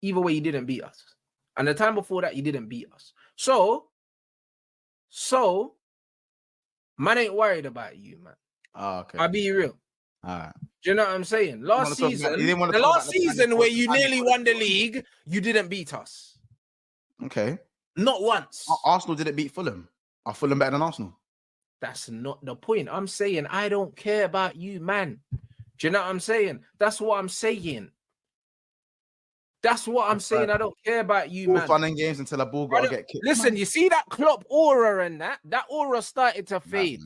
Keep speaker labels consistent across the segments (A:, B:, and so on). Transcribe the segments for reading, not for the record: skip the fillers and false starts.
A: Either way, you didn't beat us. And the time before that, you didn't beat us. So, man ain't worried about you, man.
B: Oh, okay.
A: I'll be real.
B: All right.
A: Do you know what I'm saying? Last season where you nearly won the league, you didn't beat us.
B: Okay.
A: Not once.
B: Arsenal didn't beat Fulham. Are Fulham better than Arsenal?
A: That's not the point. I'm saying I don't care about you, man. Do you know what I'm saying? That's what I'm saying. That's what I'm saying. I don't care about you, man.
B: Fun and games until a ball got to get kicked.
A: Listen, man. You see that Klopp aura and that aura started to fade.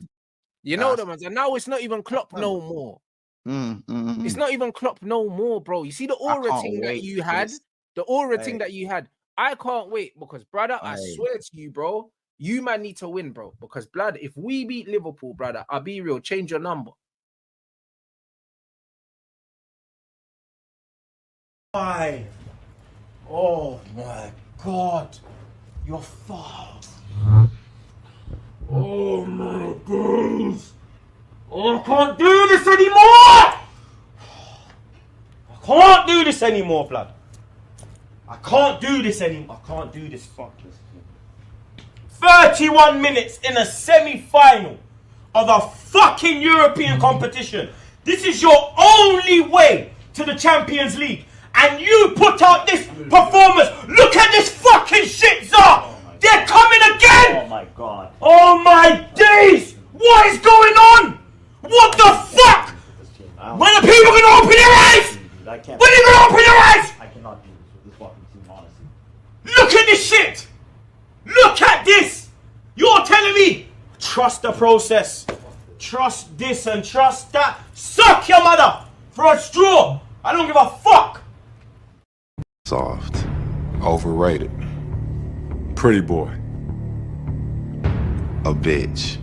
A: You know the ones, and now it's not even Klopp no more. It's not even Klopp no more, bro. You see the aura thing that you had, the aura thing that you had. I can't wait because, brother, I swear to you, bro, you man need to win, bro. Because, blood, if we beat Liverpool, brother, I'll be real, change your number.
C: Why? Oh my God, you're far. Oh my days. Oh, I can't do this anymore. I can't do this anymore, blood. I can't do this anymore. I can't do this. Fuck this. 31 minutes in a semi-final of a fucking European competition. This is your only way to the Champions League. And you put out this performance. Look at this fucking shit, Zah! They're coming again!
D: Oh my God.
C: Oh my days! What is going on? What the fuck? When are people gonna open their eyes? When are you gonna open your eyes?
D: I cannot do this with this fucking team, honestly.
C: Look at this shit! Look at this! You're telling me, trust the process. Trust this and trust that. Suck your mother for a straw. I don't give a fuck.
E: Soft, overrated, pretty boy, a bitch.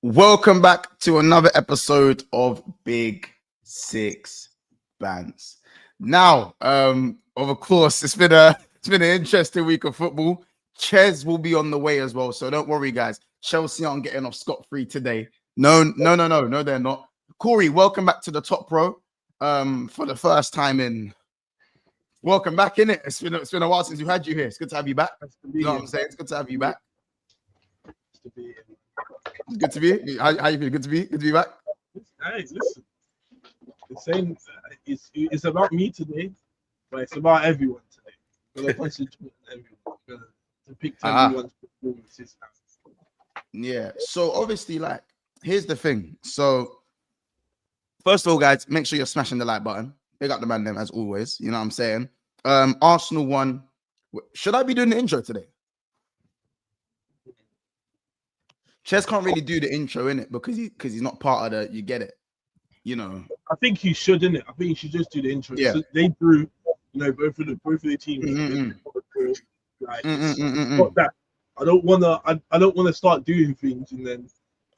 B: Welcome back to another episode of Big Six Bands. Now, of course, it's been an interesting week of football. Ches will be on the way as well, so don't worry, guys. Chelsea aren't getting off scot-free today. No, they're not. Corey, welcome back to the top row. For the first time in. Welcome back, innit? It's been a while since we had you here. It's good to have you back. You know what I'm saying? It's good to have you back. It's good to be. How you feel? Good to be back.
F: Hey, listen. It's saying it's about me today, but it's about everyone today. Everyone. To pick everyone's performances.
B: Yeah. So obviously, like, here's the thing. So first of all, guys, make sure you're smashing the like button. Big up the man them as always. You know what I'm saying? Arsenal won. Should I be doing the intro today? Ches can't really do the intro in it because he's not part of the. You get it, you know.
F: I think he should, innit? I think he should just do the intro.
B: Yeah.
F: So they drew, both of the teams. Like, not that. I don't wanna start doing things and then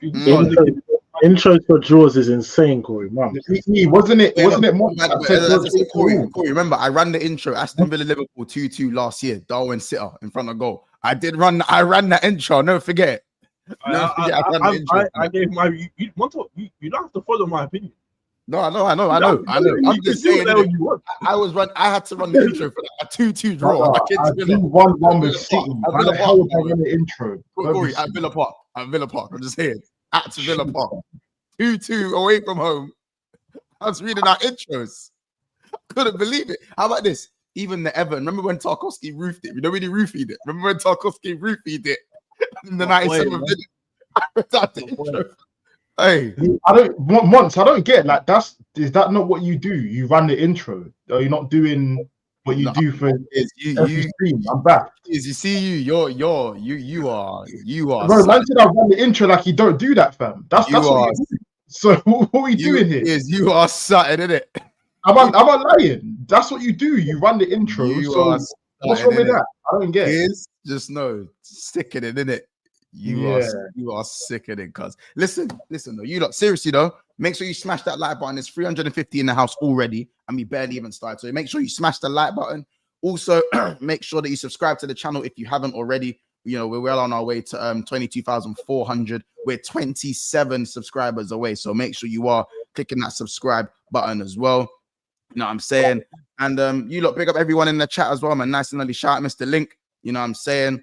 F: people start looking.
G: Intros for draws is insane, Corey. Man.
H: Wasn't it more?
B: Corey, remember, I ran the intro. Aston Villa Liverpool 2-2 last year. Darwin Sitter in front of goal. I ran that intro. Never forget.
F: I gave my. You don't have to follow my opinion.
B: No, I know. I'm just saying. I had to run the intro for that. A 2-2 draw.
H: I do 1-1 with City. How the hell would I run the intro?
B: Corey, at Villa Park. I'm just saying. At Villa Park. 2-2 away from home. I was reading our intros. Couldn't believe it. How about this? Even the Everton. Remember when Tarkowski roofed it? You know when he roofied it? Remember when Tarkowski roofied it? In the 97 minute. I read out the intro. Hey.
H: I don't get like is that not what you do? You run the intro. Are you not doing what you do for every stream? I'm back.
B: You see you are.
H: Bro, man said I run the intro like you don't do that, fam. That's what you do. So what are we doing here?
B: You are something, innit?
H: I'm not lying. That's what you do. You run the intro. What's wrong with that? I don't get it.
B: Just no sticking it, innit? You are sickening, cuz. Listen, though. You lot, seriously though, make sure you smash that like button. There's 350 in the house already, and we barely even started. So make sure you smash the like button. Also, make sure that you subscribe to the channel if you haven't already. You know, we're well on our way to 22,400. We're 27 subscribers away. So make sure you are clicking that subscribe button as well. You know what I'm saying? And you lot, big up everyone in the chat as well, man. Nice and early. Shout out Mr. Link. You know what I'm saying?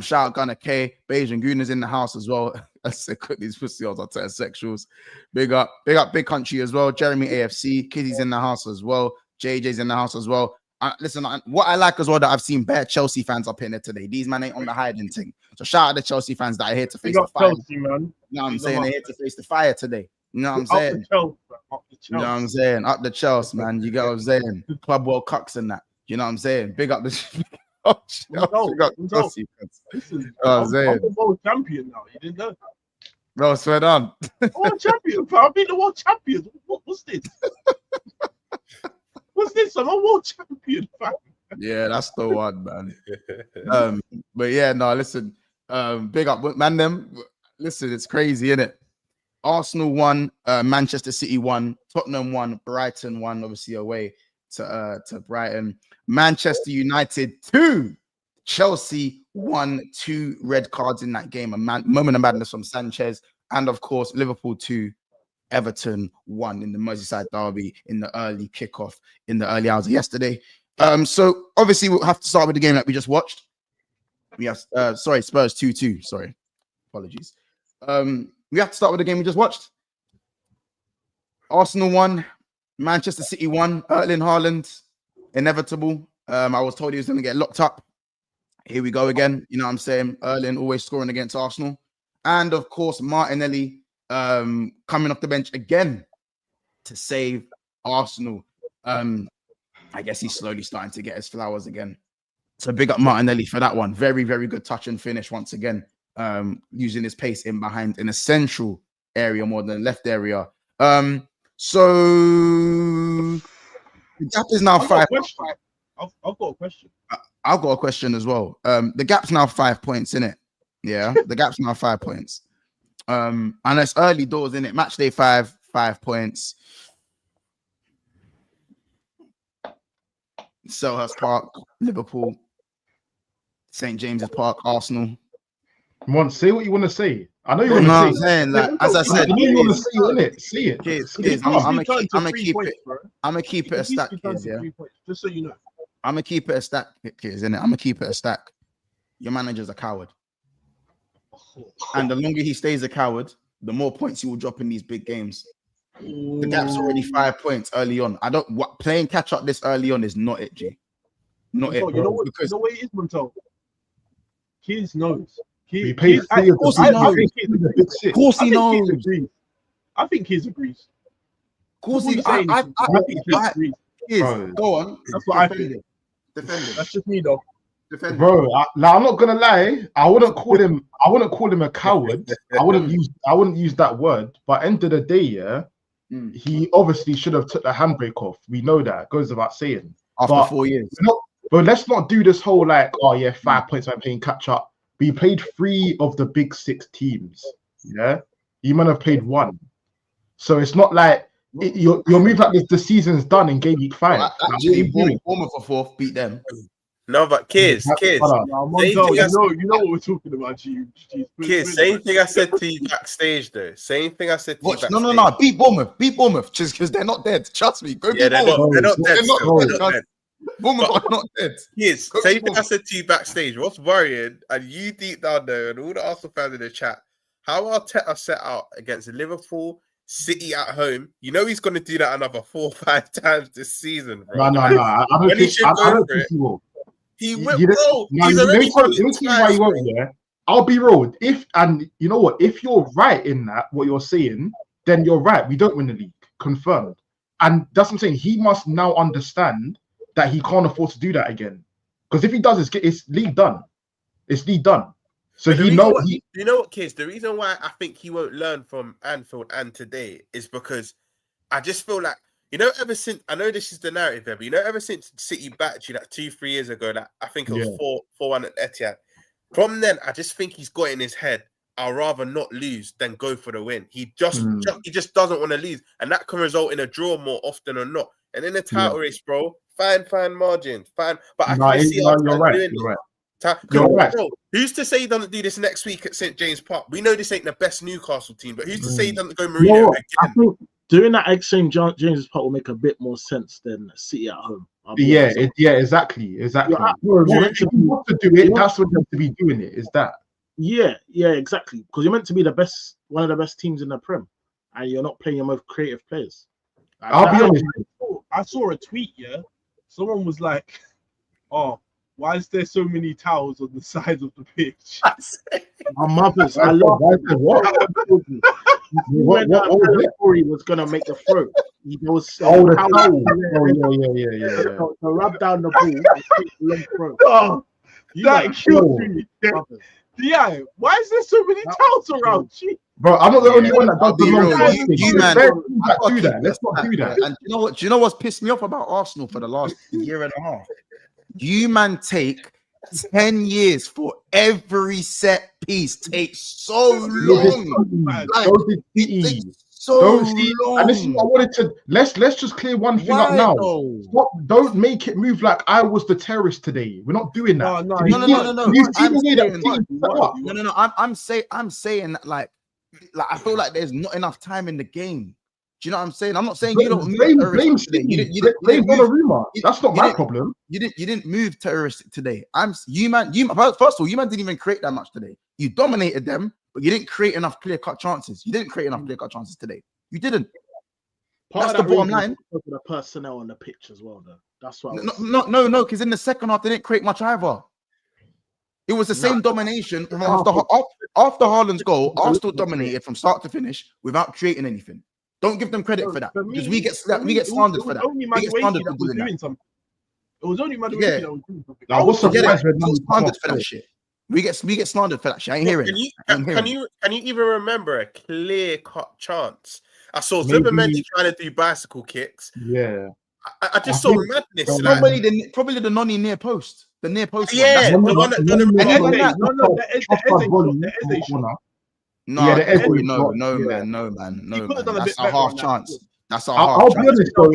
B: Shout out Gunner K, Beijing Gooners in the house as well. I said, cook these pussy odds, I'll tell sexuals. Big up Big Country as well. Jeremy AFC, Kiddy's in the house as well. JJ's in the house as well. Listen, what I like as well that I've seen bare Chelsea fans up in there today. These man ain't on the hiding thing. So shout out the Chelsea fans that are here to face the fire.
F: Chelsea, man.
B: You know what I'm saying? They're here to face the fire today. You know what I'm saying?
F: Up the Chelsea.
B: You know what I'm saying? Up the Chelsea, man. You get what I'm saying? Club World Cups and that. You know what I'm saying? Big up the Chelsea fans.
F: Listen,
B: I'm saying.
F: I'm the world champion now. You didn't know?
B: Bro, swear down.
F: World champion, bro. I've been the world champion. What's this? What's this? I'm a world champion, fam.
B: Yeah, that's the one, man. But yeah, no, listen. Big up, man. Them, listen, it's crazy, isn't it? Arsenal won, Manchester City won, Tottenham won, Brighton won, obviously away to Brighton. Manchester United 2, Chelsea 1, 2 red cards in that game. A moment of madness from Sanchez, and of course Liverpool 2, Everton 1 in the Merseyside derby in the early kickoff in the early hours of yesterday. So obviously we'll have to start with the game that we just watched. We have Spurs 2-2. Sorry, apologies. We have to start with the game we just watched. Arsenal 1, Manchester City 1. Erling Haaland, inevitable. I was told he was going to get locked up. Here we go again. You know what I'm saying? Erling always scoring against Arsenal. And of course, Martinelli coming off the bench again to save Arsenal. I guess he's slowly starting to get his flowers again. So big up Martinelli for that one. Very, very good touch and finish once again. Using his pace in behind in a central area more than the left area. So the gap is now 5.
F: I've got a question.
B: I've got a question as well. The gap's now 5 points, isn't it? Yeah, the gap's now 5 points. And it's early doors, isn't it? Match day 5 points. Selhurst Park, Liverpool, St. James's Park, Arsenal.
H: Come on, say what you want to say. I know you want to say.
B: Saying, like, as I said,
H: I know you want to say it. Say it.
B: Kids, I'm gonna keep it a stack, kids. Yeah,
F: just so you know,
B: I'm gonna keep it a stack, kids. Innit? I'm gonna keep it a stack. Your manager's a coward, and the longer he stays a coward, the more points he will drop in these big games. The gap's already 5 points early on. Playing catch up this early on is not it, G. Not it.
F: You know what? Because the way it is, Montel. Kids knows.
H: He paid
F: I think kids agrees.
B: Of course he agrees. Go on.
F: That's what I think.
B: Defend it.
F: That's just me, though.
H: Bro, now I'm not gonna lie. I wouldn't call him a coward. I wouldn't use that word. But end of the day, yeah, he obviously should have took the handbrake off. We know that. It goes without saying.
B: After 4 years.
H: But let's not do this whole like, oh yeah, 5 points I'm playing catch up. We played 3 of the big 6 teams. Yeah, you might have played 1. So it's not like you're moving like this. The season's done in game week 5.
B: Well, actually, Bournemouth for 4th, beat them.
I: No, but kids.
F: You know what we're talking about, G.
I: Kids, same thing I said to you backstage, though. Same thing I said to you backstage.
B: No. Beat Bournemouth, just because they're not dead. Trust me. Go beat Bournemouth.
I: They're not dead.
B: Bournemouth are not dead.
I: Kids, same thing I said to you backstage. What's worrying, and you deep down there, and all the Arsenal fans in the chat, how Arteta set out against Liverpool, City at home. You know he's going to do that another 4 or 5 times this season, bro.
H: No. I don't think he will.
I: He will, bro. He's already
H: why he won't, yeah. I'll be real. And you know what? If you're right in that, what you're saying, then you're right. We don't win the league. Confirmed. And that's what I'm saying. He must now understand that he can't afford to do that again. Because if he does, it's league done. It's league done. So you know what,
I: kids? The reason why I think he won't learn from Anfield and today is because I just feel like, ever since, I know this is the narrative there, but ever since City backed you like 2-3 years ago, like I think it was 4-1 at Etihad, From then, I just think he's got in his head, I'd rather not lose than go for the win. He just doesn't want to lose, and that can result in a draw more often or not. And in the title race, bro, fine margins, fine. But I can see
H: you're right. You're right.
I: Bro, who's to say he doesn't do this next week at St. James Park? We know this ain't the best Newcastle team, but who's to say he doesn't go Mourinho again?
G: I think doing that at St. James Park will make a bit more sense than City at home.
H: Yeah, exactly. If you want to do it, that's what you have to be doing it. Is that?
G: Yeah, exactly. Because you're meant to be one of the best teams in the Prem, and you're not playing your most creative players.
H: I'll be honest.
F: I saw a tweet. Yeah, someone was like, "Oh, why is there so many towels on the sides of the pitch?"
G: Our mothers, I love what was gonna make the throw. There was
H: yeah.
G: To rub down the ball and take the long throw.
F: Oh, that killed me. Yeah, why is there so many towels around?
H: Bro, I'm not the only one that does the long
B: do that. Let's not do that. And do you know what's pissed me off about Arsenal for the last year and a half? You man take 10 years for every set piece. Takes so long.
H: And this is what I wanted to. Let's just clear one thing up now. Don't make it move like I was the terrorist today. We're not doing that.
B: No. I'm saying that like I feel like there's not enough time in the game. Do you know what I'm saying? I'm not saying you don't
H: blame Donnarumma. That's not my problem.
B: You didn't move terroristic today. First of all, you man didn't even create that much today. You dominated them, but you didn't create enough clear-cut chances. You didn't create enough clear-cut chances today. You didn't. That's the bottom line.
G: The personnel on the pitch as well, though. That's what.
B: No, because in the second half they didn't create much either. It was the same domination after Haaland's goal. Arsenal dominated from start to finish without creating anything. Don't give them credit for that because we get slandered for that. We get slandered for doing that.
F: It was only Madueke that was doing something.
H: I was surprised
B: slandered for that shit. We get slandered for that shit. I ain't hearing.
I: Can you even remember a clear-cut chance? I saw Zuberman trying to do bicycle kicks.
H: Yeah.
I: I just saw madness.
B: Probably the nonny near post. The near post.
I: Yeah, the one that
B: No, that's a half chance. That's a half
H: chance. I'll be honest though,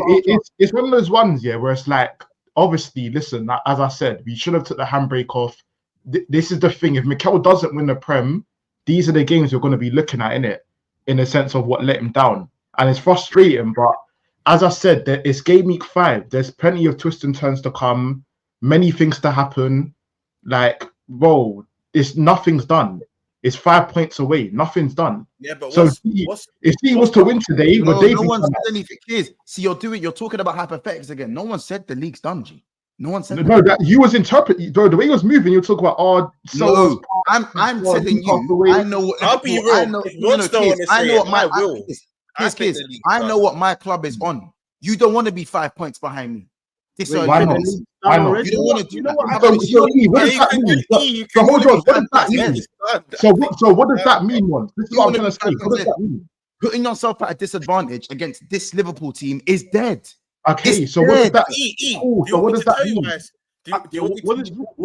H: it's one of those ones, where it's like, obviously, listen, as I said, we should have took the handbrake off. This is the thing. If Mikel doesn't win the Prem, these are the games we're going to be looking at, innit? In the sense of what let him down. And it's frustrating, but as I said, it's game week 5. There's plenty of twists and turns to come, many things to happen. Like, bro, nothing's done. It's 5 points away. Nothing's done.
I: Yeah, but
H: if he was to win today,
B: no one said anything. See, you're talking about hypothetics again. No one said the league's done, G. No one said
H: that you was interpreting the way he was moving. You talk about
B: I'm telling you. I know what.
I: I'll be real.
B: I know what my club is on. You don't want to be 5 points behind me.
H: Why not?
B: You don't want to do that.
H: So what does that mean? This is what I'm trying to say. What does that mean?
B: Putting yourself at a disadvantage against this Liverpool team is dead.
H: Okay, so what does that mean?
F: What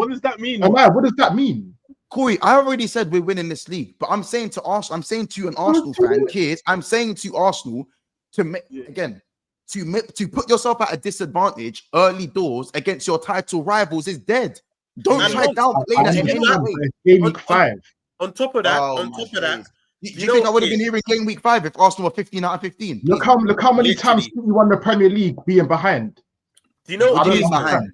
F: does that mean?
H: What does that mean?
B: Corey, I already said we're winning this league, but I'm saying to Arsenal, I'm saying to an Arsenal fan, kids, I'm saying to Arsenal to put yourself at a disadvantage early doors against your title rivals is dead. Don't try downplay that in any way.
H: Game week 5.
I: On top of that,
B: do you think I would have been here in game week 5 if Arsenal were 15 out of 15?
H: Look how many times City won the Premier League being behind.
I: Do you know what
B: being behind?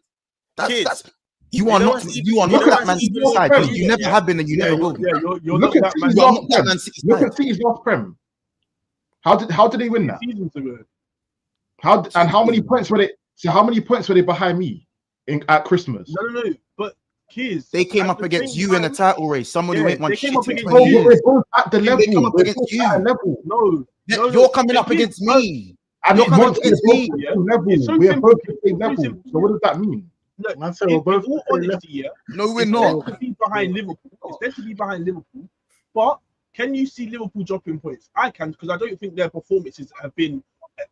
B: You are not that Man City side. You never have been and you never will be.
H: Look at City's last Prem. How did they win that? How many points were they? So how many points were they behind me at Christmas?
F: No. But kids,
B: they came up against you in a title race. Somebody who ain't won shit in 20
H: years. We're both at the level.
B: They come up against you.
F: No,
B: you're coming up against me.
H: And you're coming up against me. We're both at the same level. So what does that mean?
F: Look, we're both honesty,
B: No, we're not.
F: It's behind Liverpool. It's definitely behind Liverpool. But can you see Liverpool dropping points? I can, because I don't think their performances have been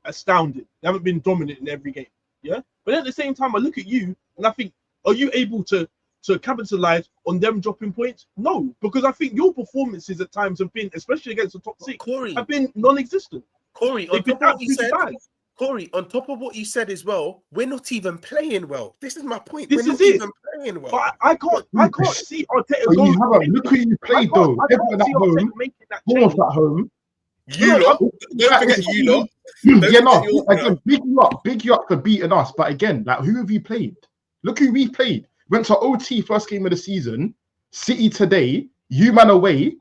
F: astounding. They haven't been dominant in every game. Yeah. But at the same time, I look at you and I think, are you able to to capitalize on them dropping points? No, because I think your performances at times have been, especially against the top six,
I: Corey,
F: have been non-existent.
I: Corey,
F: They've been absolutely bad.
I: Corey, on top of what you said as well, we're not even playing well. This is my point.
F: This
I: we're
F: is
I: not
F: it.
I: even playing well.
F: But I can't see Arteta
H: But
F: going.
H: you haven't. Look who you played though. Everyone at home, Bournemouth at home.
I: You lot, don't forget you lot.
H: Yeah, no. Again, big you up for beating us. But again, like, who have you played? Look who we played. Went to OT first game of the season. City today. You man away.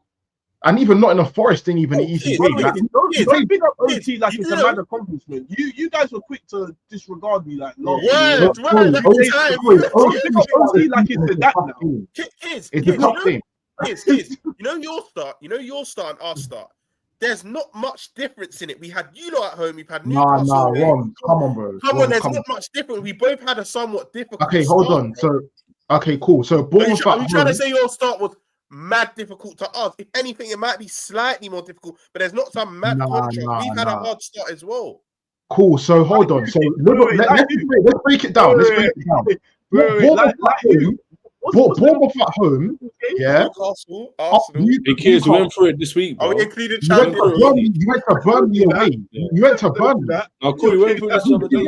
H: And even not in a Forest didn't even easy game.
F: Don't big up OT like it's a mad accomplishment. You guys were quick to disregard me like last year. OT like it's a that now.
H: It's a tough thing.
I: You know your start and our start. There's not much difference in it. We had you lot at home. We've had Newcastle.
H: Ron, come on, bro.
I: Come on, there's not much difference. We both had a somewhat difficult.
H: Okay, hold on. So, okay, cool. So, Bournemouth.
I: Are you trying to say your start was mad difficult to us? If anything, it might be slightly more difficult, but there's not some mad contrast. We've had a hard start as well.
H: Cool. So, hold on. So, let's break it down. Let's break it down. Bournemouth at home, yeah.
I: Newcastle, Arsenal.
J: Hey kids, we went through it this week.
I: Are we including
H: You went to Burnley away. You went to Burnley.
J: No, cool. We went through this the other day,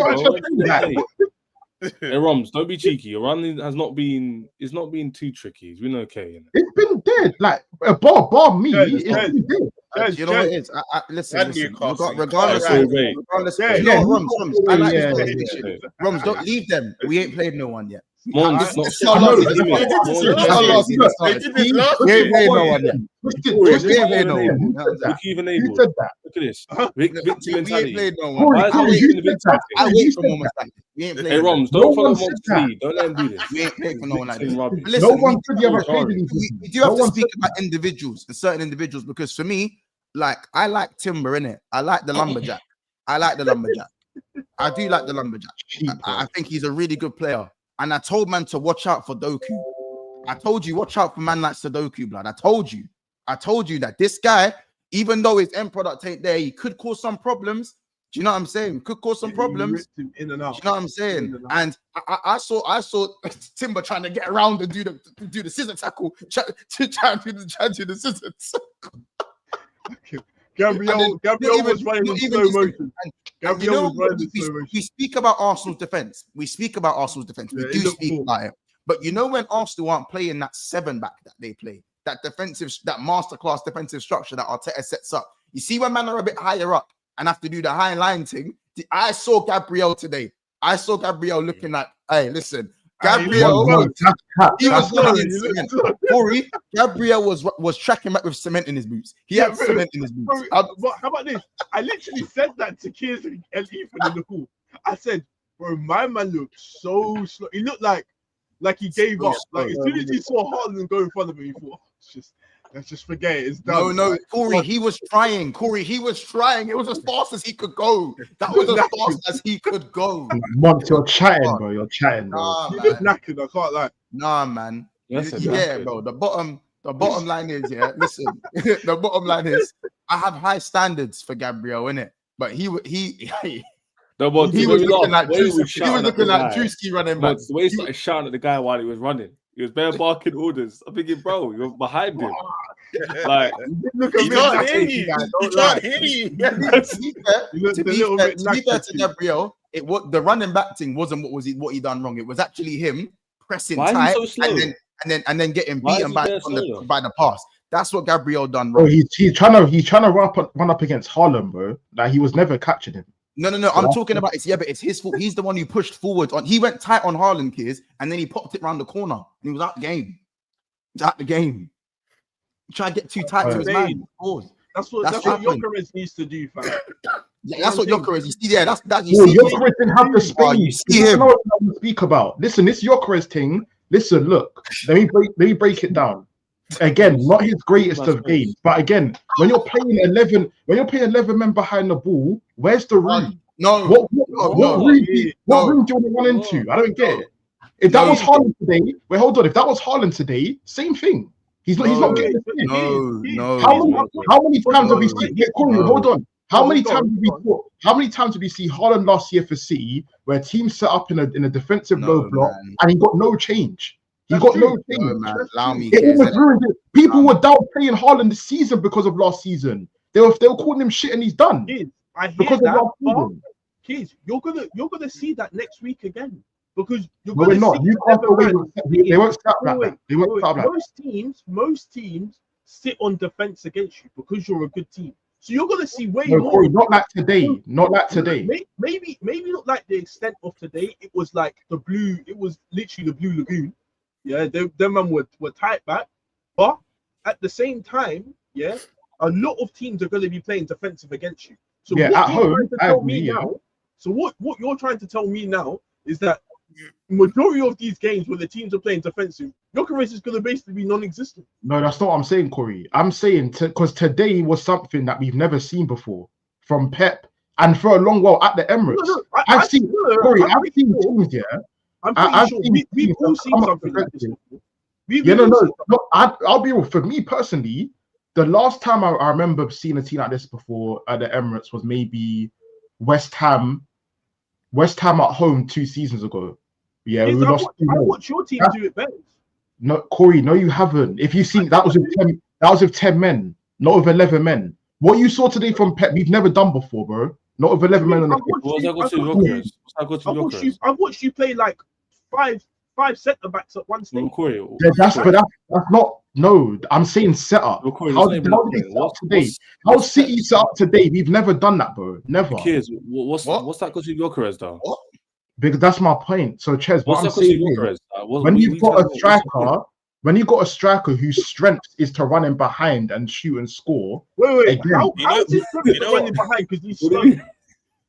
J: bro. Hey, Roms, don't be cheeky. Your run has not been. It's not been too tricky. It's been okay.
H: It's been dead. Like bar me. It's been dead.
B: You know what it is? Listen. Regardless, Roms, don't leave them. We ain't played no one yet.
J: We ain't played no one. Look at this. Victim mentality.
B: I wait for moments like this. We ain't played.
J: Hey, Roms, don't follow Mom's lead. Don't let him do this.
B: We ain't played for no one like this.
H: No one could ever play.
B: We do have to speak about individuals and certain individuals because for me, like I like Timber in it. I like the lumberjack. I do like the lumberjack. I think he's a really good player. And I told man to watch out for Doku. I told you, watch out for man like Sudoku, blood. I told you that this guy, even though his end product ain't there, he could cause some problems. Do you know what I'm saying? Could cause some problems.
F: In and out.
B: Do you know what I'm saying? And I saw Timber trying to get around and do the scissor tackle, try to do the scissor tackle.
F: Gabriel was running in slow motion.
B: We speak about Arsenal's defense. We speak about Arsenal's defense. We do speak about it. But you know when Arsenal aren't playing that 7-back that they play, that masterclass defensive structure that Arteta sets up. You see when man are a bit higher up and have to do the high line thing. I saw Gabriel today. I saw Gabriel looking like, hey, listen. Gabriel, he was running in cement. Corey, Gabriel was tracking back with cement in his boots. He had cement in his boots.
F: But how about this? I literally said that to Kiers and Ethan in the pool. I said, bro, my man looked so slow. He looked like he gave up. Like as soon as he saw Haaland go in front of him, he thought, let's just forget it. It's done.
B: No, Corey, he was trying. It was as fast as he could go. That was as fast as he could go.
H: Monty, you're chatting, bro. You're chatting, bro.
F: Nah, you look knackered. I can't lie.
B: Nah, man. Bro. The bottom line is, listen. The bottom line is, I have high standards for Gabriel, innit? But he was looking like Drewski running back.
J: The way he started shouting at the guy while he was running. He was bare barking orders. I'm thinking, bro, you're behind him. Like,
I: he can't hear you.
B: To be fair to Gabriel, the running back thing wasn't what he done wrong. It was actually him pressing tight and then getting beaten by the pass. That's what Gabriel done wrong.
H: Bro, he's trying to run up against Haaland, bro. Like he was never catching him.
B: No. I'm talking about but it's his fault. He's the one who pushed forward. He went tight on Haaland, kids, and then he popped it around the corner. And he was out the game. Try to get too tight to his man.
F: That's what Gyökeres needs to do, fam.
B: Yeah, that's what Gyökeres. You see, that's
H: Gyökeres didn't have the space. You see him. I know what I'm speak about. Listen, this Gyökeres thing. Listen, look. Let me break it down. Again, not his greatest of games, but again, when you're playing 11 men behind the ball, where's the room? What room do you want to run into? I don't get it. If that was Haaland today, if that was Haaland today, same thing. He's not getting it.
B: No.
H: How many times have we seen? Hold on. How many times did we see Haaland last year for City, where teams set up in a defensive low block and he got no change? He got no
B: No,
H: thing.
B: man, allow me.
H: It
B: Kez.
H: almost ruined it. People were down playing Haaland this season because of last season. They were calling him shit, and he's done
F: Kids, I hear
H: because of
F: that.
H: last
F: But
H: season.
F: kids, you're gonna see that next week again because you're
H: No, we're
F: gonna
H: not.
F: see.
H: Newcastle, they won't stop like
F: Wait,
H: that. They won't stop like that.
F: Most teams sit on defense against you because you're a good team. So you're gonna see way
H: No,
F: more.
H: Corey, not like today. Not like today.
F: Maybe not like the extent of today. It was like the blue. It was literally the Blue Lagoon. Yeah, them man were tight back, but at the same time, yeah, a lot of teams are going to be playing defensive against you. So
H: Yeah,
F: what
H: at
F: you're
H: home,
F: trying to
H: I
F: tell
H: agree,
F: me
H: yeah.
F: now. So what you're trying to tell me now is that majority of these games where the teams are playing defensive, Gyökeres is going to basically be non-existent.
H: No, that's not what I'm saying, Corey. I'm saying because today was something that we've never seen before from Pep, and for a long while at the Emirates. I've seen teams, yeah.
F: I'm pretty sure we've all seen something like this before.
H: I'll be real. For me personally, the last time I remember seeing a team like this before at the Emirates was maybe West Ham at home 2 seasons ago. Yeah, we lost.
F: I watch your team do it best.
H: No, Corey, no, you haven't. If you seen that was with 10 men, not with 11 men. What you saw today from Pep, we've never done before, bro. Not with 11 men on the pitch.
F: I've watched you play like five centre backs at one stage.
H: Yeah, that's not. No, I'm saying set up. How did they set up today? How City set up today? We've never done that, bro. Never.
J: What's that got to Gyökeres though?
B: What?
H: Because that's my point. So, Ches, what I'm saying is, when you've got a striker whose strength is to run in behind and shoot and score.
F: Wait. How is his strength to run in behind? Because he's slow.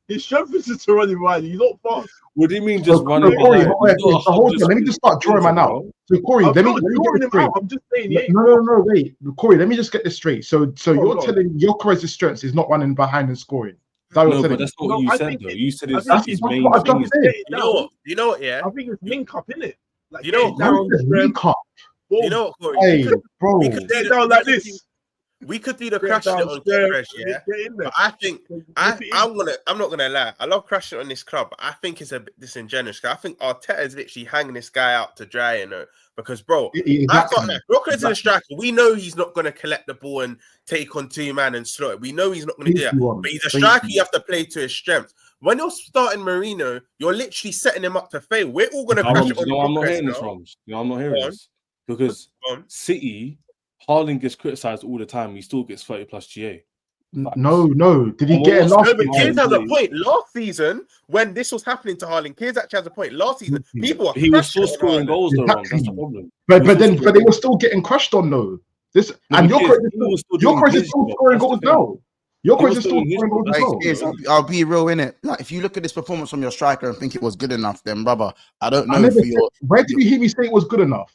F: His strength is to run in behind. He's not fast.
J: What do you mean just running behind?
H: Hold on, let me just start drawing man out. So, Corey, let me get this straight.
F: I'm just saying.
H: No, wait. Corey, let me just get this straight. So you're telling Gyökeres' strength is not running behind and scoring.
J: No, but that's not what you said though. You said it's his main thing.
I: You know what? Yeah.
F: I think it's link up, innit? Like,
I: you know what?
H: Link up.
I: You know what, Corey?
H: Hey, bro.
F: We could get down like this.
I: We could do the crashing it on Gyökeres, yeah. But I think I'm not gonna lie. I love crashing on this club, but I think it's a bit disingenuous. I think Arteta is literally hanging this guy out to dry, you know. Because bro, I thought that Gyökeres is a striker. We know he's not gonna collect the ball and take on 2 man and slot it. We know he's not gonna do that. But he's a striker. You have to play to his strengths. When you're starting Marino, you're literally setting him up to fail. We're all gonna crash it on Gyökeres.
J: I'm not hearing this, Roms. I'm not hearing this because City. Haaland gets criticised all the time. He still gets 30+ GA.
H: No. Did he get it last season?
I: But Kiers has a point. Last season, when this was happening to Haaland, Kiers actually has a point. Last season, he was still
J: scoring goals, though. That's the problem.
H: But they were still getting crushed on though. Gyökeres is still scoring goals now. Gyökeres is still scoring goals as well.
B: I'll be real in it. Like if you look at this performance from your striker and think it was good enough, then brother, I don't know.
H: Where did you hear me say it was good enough?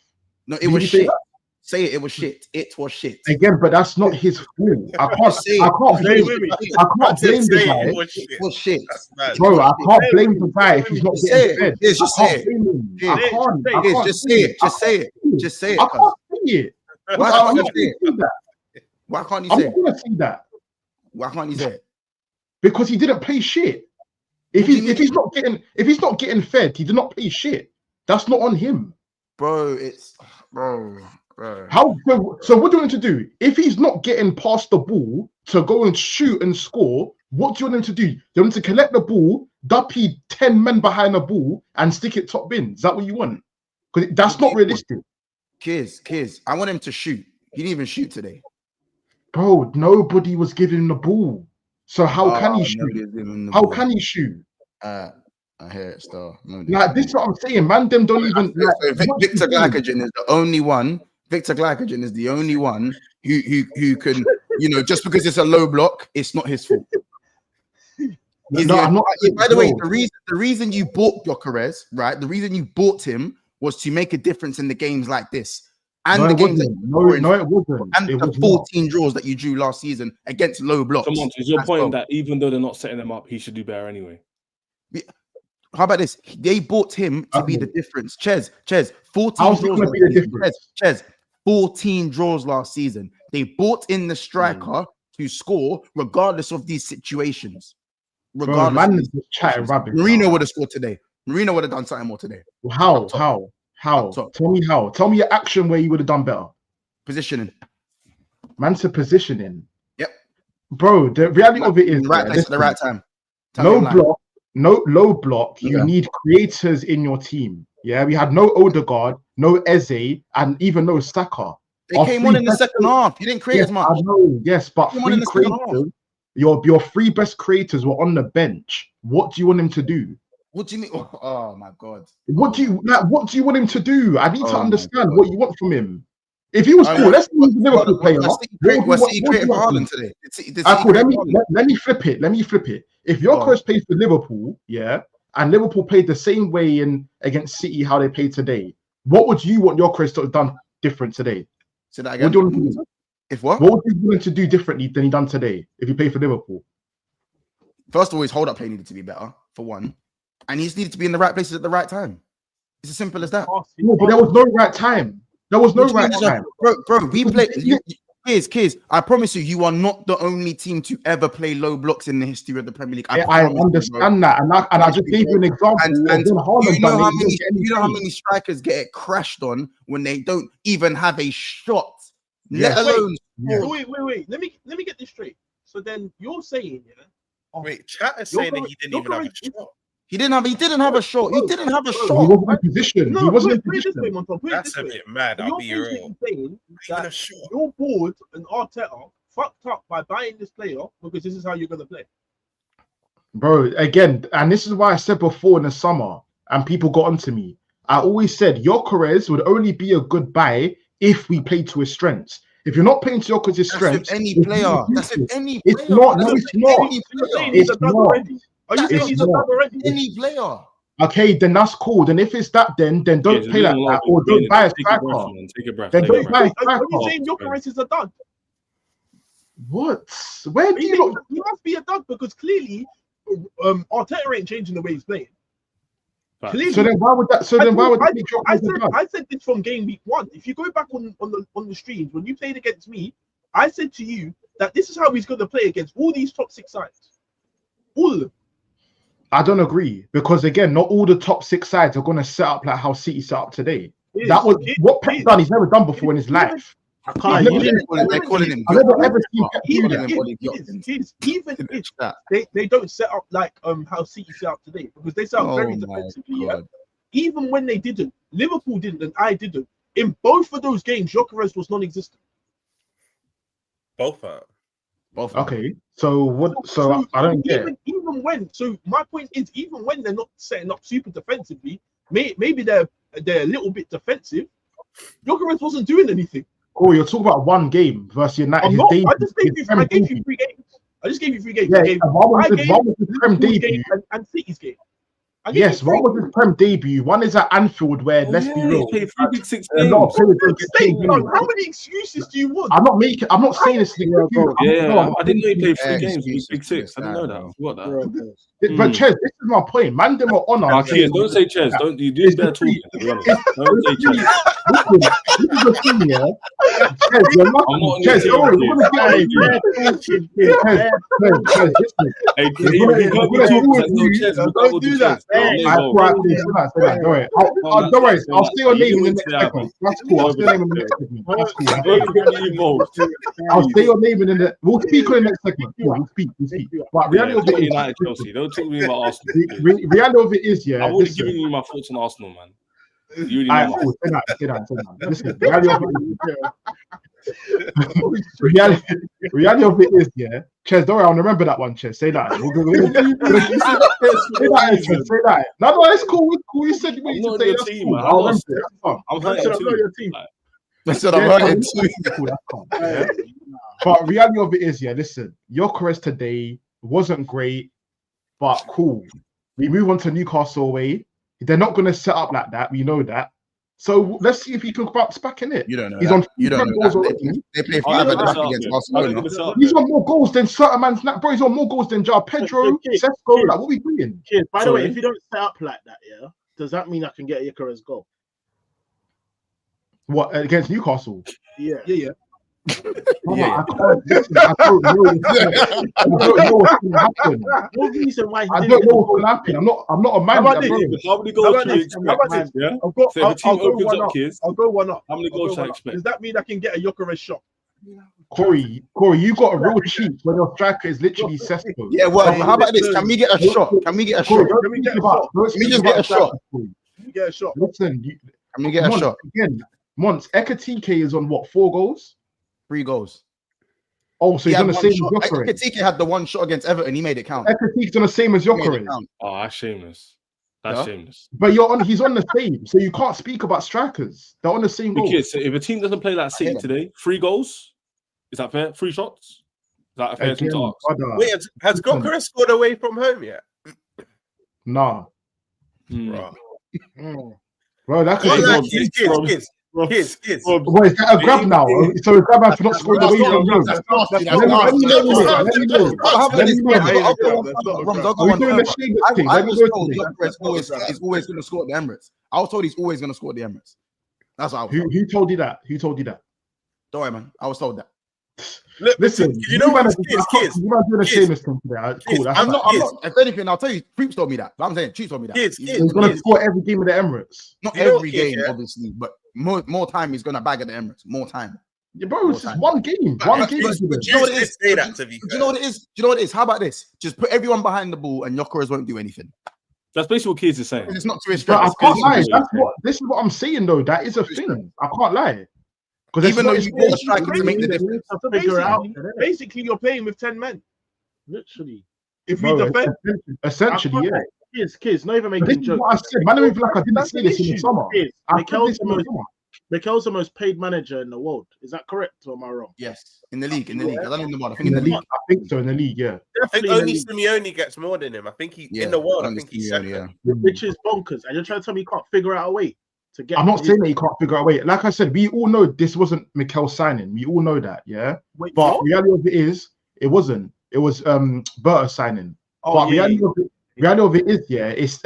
B: No, it was shit. Say it was shit. It was shit.
H: Again, but that's not his fault. I can't blame the guy.
B: It was shit.
H: Bro, I can't blame the guy if he's not getting fed.
B: Just say it.
H: I can't.
B: Just say it. Just say it. Just say it.
H: I can't see it.
B: Why can't you say it? Why can't you say it?
H: I'm gonna see that.
B: Why can't you say it?
H: Because he didn't play shit. If he's not getting fed, he did not play shit. That's not on him,
B: bro. Bro.
H: So what do you want him to do? If he's not getting past the ball to go and shoot and score, what do you want him to do? You want him to collect the ball, duppy 10 men behind the ball, and stick it top bin? Is that what you want? Because that's not realistic.
B: Kids, I want him to shoot. He didn't even shoot today.
H: Bro, nobody was giving him the ball. So how can he shoot? How can he shoot?
B: I hear it still.
H: Like this is what I'm saying. Man, them don't even.
B: Victor Glycogen is the only one. Victor Glycogen is the only one who can, just because it's a low block, it's not his fault. By the way, the reason you bought Gyökeres, right? The reason you bought him was to make a difference in the games like this. And it wasn't. And the 14 draws that you drew last season against low blocks.
J: Come on, is your point that even though they're not setting them up, he should do better anyway?
B: How about this? They bought him to be the difference. Ches, 14 draws. 14 draws last season. They bought in the striker to score regardless of these situations.
H: Regardless. Bro, man is just chatting rubbish.
B: Marino would have scored today. Marino would have done something more today.
H: How? How? Tell me how. Tell me your action where you would have done better.
B: Positioning.
H: Man to positioning.
B: Yep.
H: Bro, the reality of it is
B: right place at the right time.
H: No block, no low block. You need creators in your team. Yeah, we had no Odegaard, no Eze, and even no Saka.
B: They came on in the second half. You didn't create as much.
H: I know, yes, but three creators, your three best creators were on the bench. What do you want him to do?
B: What do you mean? Oh my god.
H: What do you want him to do? I need to understand what you want from him. If he was cool, let's use Liverpool player.
B: We're City creating for Haaland today.
H: Cool, let me flip it. If Gyökeres plays for Liverpool, yeah, and Liverpool played the same way against City how they played today, what would you want Gyökeres to have done different today?
B: Say that again.
H: What do you want him to do?
B: If what?
H: What would you want him to do differently than he done today if he played for Liverpool?
B: First of all, his hold-up play needed to be better, for one. And he's needed to be in the right places at the right time. It's as simple as that.
H: No, but there was no right time. There was no right time.
B: Bro, we play... Kids, I promise you are not the only team to ever play low blocks in the history of the Premier League.
H: I understand that, and I just gave you an example.
B: And you know how many strikers get it crashed on when they don't even have a shot, let alone.
F: Wait. Let me get this straight. So then you're saying,
I: wait, chat is saying that he didn't even have a shot.
B: He didn't have a shot. He didn't have a shot.
H: He wasn't in position.
F: No,
H: he wasn't in
F: position.
I: That's a bit mad. I'll be real.
F: Your board and Arteta fucked up by buying this player because this is how you're gonna play.
H: Bro, again, and this is why I said before in the summer, and people got onto me. I always said Gyökeres would only be a good buy if we played to his strengths. If you're not playing to Gyökeres' strengths,
B: any player. That's if any player.
H: It's not. No, it's not. It's not.
F: Are you saying he's a done already?
B: Any player.
H: Okay, then that's cool. Then if it's that, then don't play like that, or don't buy a striker.
J: Take a breath.
H: Then don't buy a striker.
F: Are you saying Gyökeres is a dud?
H: What? Where do you?
F: He must be a dud because clearly, Arteta ain't changing the way he's playing. Clearly,
H: so then why would that? So then why would
F: I said this from game week 1. If you go back on the streams when you played against me, I said to you that this is how he's going to play against all these top 6 sides, all of them.
H: I don't agree because again, not all the top 6 sides are going to set up like how City set up today. That was what Pep done. He's never done before in his life.
B: They're calling him.
H: I never ever seen Pep
F: even if they don't set up like how City set up today because they set up very defensively. Yeah? Even when they didn't, Liverpool didn't, and I didn't. In both of those games, Gyökeres was non-existent.
I: Both are.
H: Okay, so what? So I don't get.
F: Even when, so my point is, even when they're not setting up super defensively, maybe they're a little bit defensive. Gyökeres wasn't doing anything.
H: Oh, you're talking about one game versus United.
F: I just gave you 3 games. I just gave you 3 games.
H: Yeah, one was the Prem debut
F: and City's game.
H: Yes, one was his Prem debut. One is at Anfield, where let's be real.
J: How
F: many excuses do you want?
H: I'm not saying this thing.
J: I didn't know he played 3 games. Big 6. I didn't know that. I forgot that.
H: But Ches, this is my point. Man, them are honor.
J: Don't say Ches. Don't you do better talking. Don't say Ches.
H: This is the thing, yeah. Ches, you're
F: don't do that.
H: Don't worry. I'll say your name in the next segment. That's cool. I'll say your name in the next segment. That's cool. I'll say your name in the. We'll speak on the next segment. We'll speak. But reality of it is,
J: United, Chelsea. Don't talk to me about Arsenal.
H: Reality of it is, yeah.
J: I've already given you my thoughts on Arsenal, man. You already know.
H: Say that. Listen, reality of it is, yeah. Ches, don't worry, I'll remember that one, Ches. Say that. Say that. No, it's cool. It's cool. You said you
J: to say that's
H: cool. I'll remember it.
J: I'm hurting too.
B: I said I'm hurting too.
H: But reality of it is, yeah, listen, Gyökeres today wasn't great, but cool. We move on to Newcastle away. They're not going to set up like that. We know that. So let's see if he can bounce back in it.
B: You don't know.
H: He's
B: that.
H: on.
B: You don't know. That. They play 5 at the back against Barcelona.
H: He's on more goals than certain man's. Bro, he's on more goals than Jar Pedro, Sesko. Like, what are we doing?
G: By the way, if you don't set up like that, yeah, does that mean I can get a Gyökeres goal?
H: What against Newcastle?
G: Yeah.
H: I can't listen. I don't know what's going to happen.
G: No reason why
H: I don't know what's going to happen. I'm not a man.
F: How about
H: Bro.
F: this?
J: How many goals do you expect? Yeah.
F: I'll go
J: opens
F: one
J: up,
F: up.
J: kids,
F: I'll go one up.
J: how many goals should I expect?
F: Does that mean I can get a Gyökeres shot?
H: Corey, you got a real cheat when your striker is literally Sesko.
B: Yeah, well, how about this? Can we get a shot? Can we get a shot?
F: Can we get a shot?
B: Can we just get a shot?
F: Get a shot.
H: Listen,
B: Can we get a shot?
H: Again, Mons, Ekatike is on what, 4 goals?
B: 3 goals.
H: Oh, so he's on the same as Gyökeres.
B: Ekatike had the one shot against Everton. He made it count.
H: Ekatike's on the same as Gyökeres.
J: Oh, that's shameless. That's shameless.
H: But he's on the same, so you can't speak about strikers. They're on the same goal.
J: Kids, if a team doesn't play like City today, 3 goals, is that fair? 3 shots? Is that a fair thing to ask?
I: Wait, has Gyökeres scored away from home yet?
H: Nah.
I: Bro.
H: Bro, that's
I: kids.
H: What is that a grab now? So a grab has not scored away from home.
B: He's always going to score at the Emirates. I was told he's always going to score at the Emirates. That's what I was told.
H: Who told you that? Who told you that?
B: Don't worry, man. I was told that.
I: Look,
H: Listen,
I: you know what?
H: Kids. You might do the Seamus thing today. Cool.
B: I'm not. If anything, I'll tell you. Troops told me that. I'm saying Troops told me that.
H: He's going to score every game of the Emirates.
B: Not every game, obviously, but more time he's going to bag at the Emirates. More time.
H: Yeah, bro, it's just one game. One game.
B: Do you know what it is? Do you know what it is? Do you know what it is? How about this? Just put everyone behind the ball, and Gyökeres won't do anything.
J: That's basically what Kids is saying.
B: It's not to his
H: strength. I can't lie. This is what I'm saying, though. That is a thing. I can't lie. Because
B: even though you bought a striker to make the difference,
F: basically you're playing with 10 men.
G: Literally.
F: If we defend,
H: essentially, yeah.
G: Kids, not even making jokes.
H: What I said, man, even like I didn't say this in the summer.
G: Mikel's the most paid manager in the world. Is that correct, or am I wrong?
B: Yes, in the league. I don't in the world. I think
H: in the league. I think so. In the league, yeah.
I: I think only Simeone gets more than him. I think in the world. I think he's second.
G: Which is bonkers. And you're trying to tell me you can't figure out a way.
H: I'm not saying that you can't figure out a way. Like I said, we all know this wasn't Mikel signing. We all know that, yeah. But reality of it is, it wasn't. It was Berta signing. But reality of it is, yeah. It's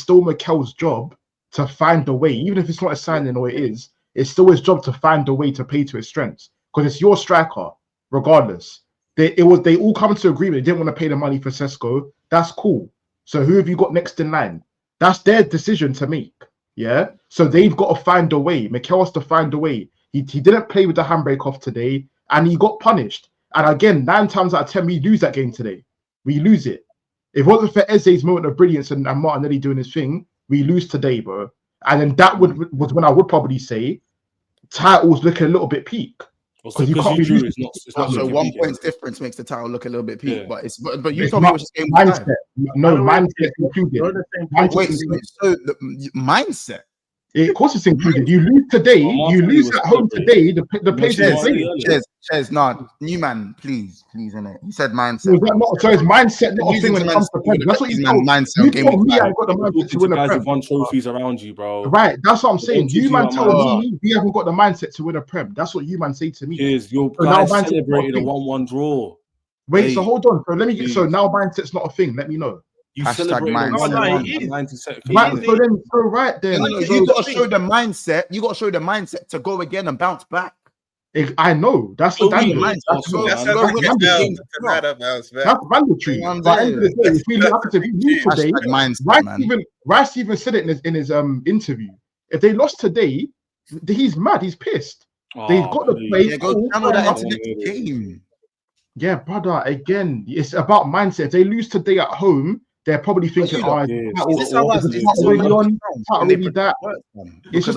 H: still Mikel's job to find a way, even if it's not a signing or it is. It's still his job to find a way to play to his strengths because it's your striker, regardless. They all come to agreement. They didn't want to pay the money for Sesko. That's cool. So who have you got next in line? That's their decision to make. Yeah, so they've got to find a way. Mikel has to find a way. He didn't play with the handbrake off today, and he got punished. And again, 9 times out of 10, we lose that game today. We lose it. If it wasn't for Eze's moment of brilliance and Martinelli doing his thing, we lose today, bro. And then that was when I would probably say titles looking a little bit peak.
J: Because you can't be losing.
B: So 1 point difference makes the title look a little bit peak, but you told me it was just game
H: mindset. No, mindset included.
B: Wait, so the mindset.
H: Of course, it's included. You lose today. You lose at home today. The place is
B: Cheers, no, new man, please, innit? He said mindset.
H: So it's mindset not a thing when it comes to Prem. That's what you told
B: mindset.
H: You told me I got the mindset to win a Prem.
J: Won trophies around you, bro.
H: Right, that's what I'm saying. You man tell me we haven't got the mindset to win a Prem. That's what you man say to me.
J: Is your guys celebrated a 1-1 draw?
H: Wait, so hold on. So let me get. So now mindset's not a thing. Let me know.
J: You celebrate
H: mindset. Right then.
B: You got to show the mindset. You got to show the mindset to go again and bounce back.
H: I know that's the mindset. That's mandatory. But end of the day, if we look at today, Rice even said it in his interview. If they lost today, he's mad. He's pissed. They've got the play. Yeah, brother. Again, it's about mindset. If they lose today at home, they're probably thinking, it's just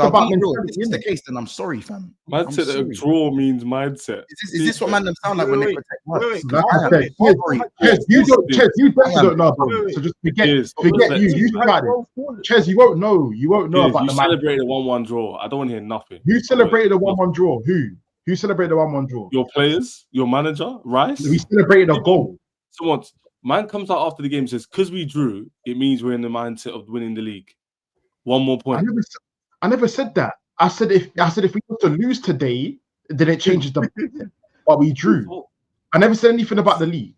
H: about mentality.
B: If it's the case, then I'm sorry, fam.
J: Mindset that a draw means mindset.
B: Is this what man them sound like when they protect words?
H: You don't know, bro. So just forget you. You started. Ches, you won't know. You won't know about the
J: mindset. You celebrated a 1-1 draw. I don't want to hear nothing.
H: You celebrated a 1-1 draw. Who celebrated a 1-1 draw?
J: Your players, your manager, Rice.
H: We celebrated a goal.
J: Man comes out after the game and says, because we drew, it means we're in the mindset of winning the league. 1 more point.
H: I never said that. I said if we were to lose today, then it changes the mindset. But we drew. I never said anything about the league.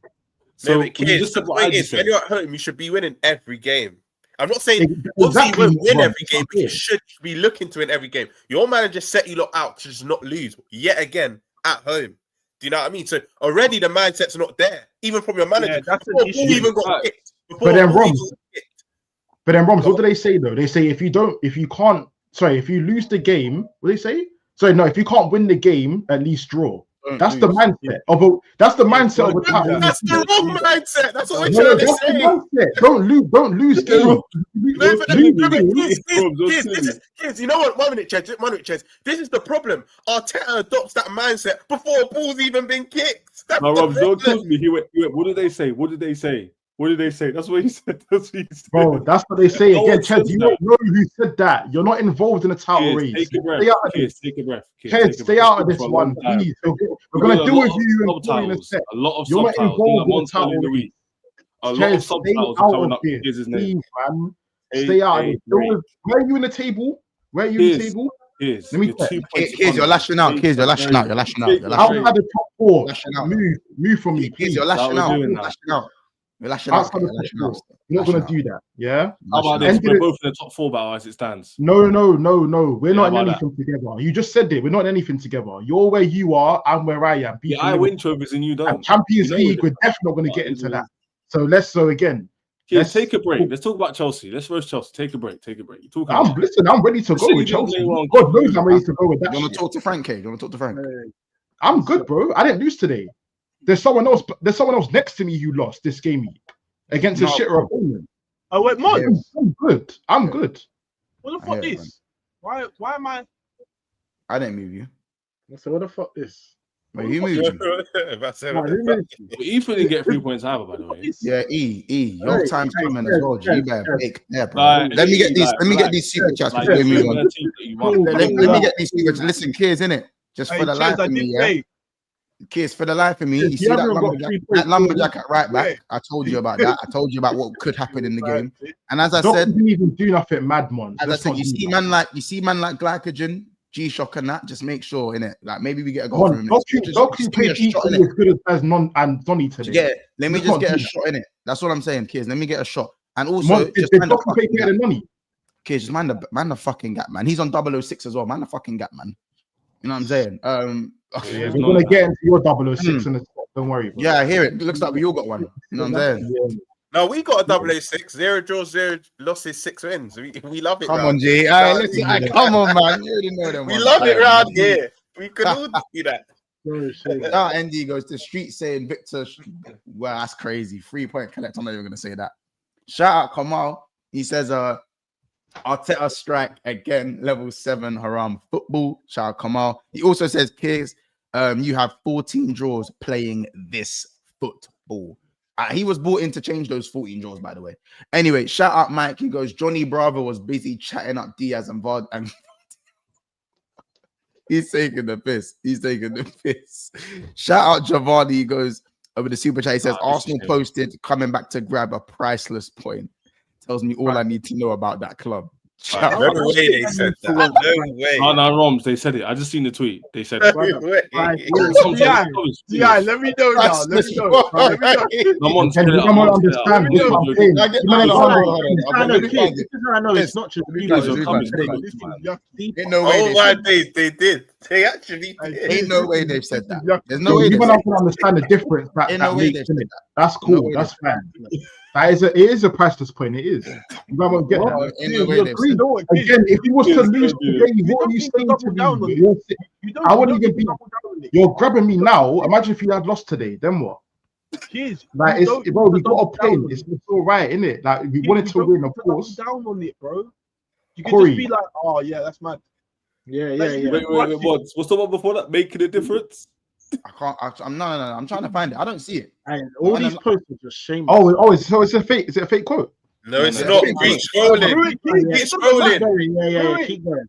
I: So kids, the point is, when you're at home, you should be winning every game. I'm not saying obviously you won't win every game, but you should be looking to win every game. Your manager set you lot out to just not lose yet again at home. Do you know what I mean? So already the mindset's not there, even from your manager.
F: Yeah, that's an
I: Before
F: issue.
I: Ball even got kicked.
H: But then Roms, what do they say though? They say if you lose the game, what do they say? Sorry, no, if you can't win the game, at least draw. That's the mindset of a mindset of a title.
I: That's the wrong mindset. That's what we're trying to say.
H: Don't lose game.
I: Kids, you know what? 1 minute, Chez. This is the problem. Arteta adopts that mindset before a ball's even been kicked.
J: No, Rob, don't talk to me. He went, what did they say? What did they say? What did they say? That's what he said. That's what he said.
H: Bro, that's what they say again. Chez, you don't know who said that. You're not involved in the title race.
J: Take a breath. Take a breath.
H: Chez, stay out of this one, please. We're going to deal with you in a sec.
J: A lot of
H: You're not
J: subtitles.
H: involved in the title race.
J: A lot of subtitles are coming up.
H: Here's his name. Stay out of it. Where are you in the table? Where are you in the table?
J: Let
B: me Here's you're lashing out. Here's you're lashing out. You're lashing out. You're lashing
H: out. Outside the top four. Move from me, please.
B: You're lashing out. You're lashing out. You're lashing out. You're
H: not gonna do that, yeah?
J: How about this? We're both in the top 4 battle as it stands.
H: No. We're not in anything together. You just said it. We're not in anything together. You're where you are. I'm where I am.
J: Yeah, I win trophies and you don't.
H: Champions League, we're definitely not going to get into that. So again.
J: Let's take a break. Let's talk about Chelsea. Let's roast Chelsea. Take a break.
H: I'm ready to go with Chelsea. God knows I'm ready to go with that.
B: You want to talk to Frank? You want to talk to Frank?
H: I'm good, bro. I didn't lose today. There's someone else next to me who lost this game against a shitter opponent.
F: Oh wait, Mon.
H: I'm good.
F: What the fuck is? Why am I?
B: I didn't move you.
G: So what the fuck is?
B: Wait, who moved you?
J: Ethan didn't get 3 points either, by the way.
B: Yeah, Your time's coming as well. G better bake there, bro. Let me get these super chats before we move on. Let me get these super chats. Listen, kids, innit? Just for the life of me, yeah. Kids, for the life of me, you see that lumberjack at right back. I told you about that. I told you about what could happen in the game. And as I said,
H: didn't even do nothing mad, man.
B: As I said, you see man like Glycogen, G-Shock and that. Just make sure, innit? Like maybe we get a goal from him.
H: Doku played equally as good as Donny today.
B: Yeah, let me just get a shot in it. That's what I'm saying, kids. Let me get a shot. And also, just man the money. Kids, just man the fucking gap, man. He's on 006 as well. Man the fucking gap, man. You know what I'm saying?
H: We're gonna get into your 006 in the top. Don't worry. Bro.
B: Yeah, I hear it. It looks like we all got one. You know what I'm saying?
I: Yeah. No, we got a 006. 0 draws, 0 losses, 6 wins. We love it.
B: Come on, G. Come on, man. You already know them.
I: We love it around here. We could all do that.
B: ND goes to street saying Victor. Well, that's crazy. 3-point collect. I'm not even gonna say that. Shout out Kamal. He says, Arteta strike again, level 7 haram football. Shout out Kamal. He also says, kids, you have 14 draws playing this football. He was brought in to change those 14 draws, by the way. Anyway, shout out Mike. He goes, Johnny Bravo was busy chatting up Diaz and Vard, and he's taking the piss. Shout out Giovanni. He goes over the super chat. He says, Arsenal posted coming back to grab a priceless point. Tells me all I need to know about that club.
I: No way they said that. No way.
J: Oh, no, Roms, they said it. I just seen the tweet. They said it.
F: Yeah, let me know now. Let me know.
H: Come on, understand.
G: I know it's not just
B: Ain't no way
I: they did. They actually did.
B: Ain't no way they've said that. There's no way.
H: Even I can understand the difference. That's cool. That's fine. It is a priceless point. It is. You don't get that. Again, if you was to lose today, what are you saying to me? I wouldn't even be. You're grabbing me now. Imagine if you had lost today. Then what? Like it's bro, we got a point. It's all right, isn't it? Like we wanted to win, of course.
F: Down on it, bro. You can just be like, oh yeah, that's mad.
G: Yeah.
J: Wait. What's the one before that? Making a difference?
B: I can't. I'm trying to find it. I don't see it.
G: All these posts are just shameful.
H: So it's a fake. Is it a fake quote?
I: No, it's not. Keep scrolling. Keep scrolling.
G: Yeah. Keep going.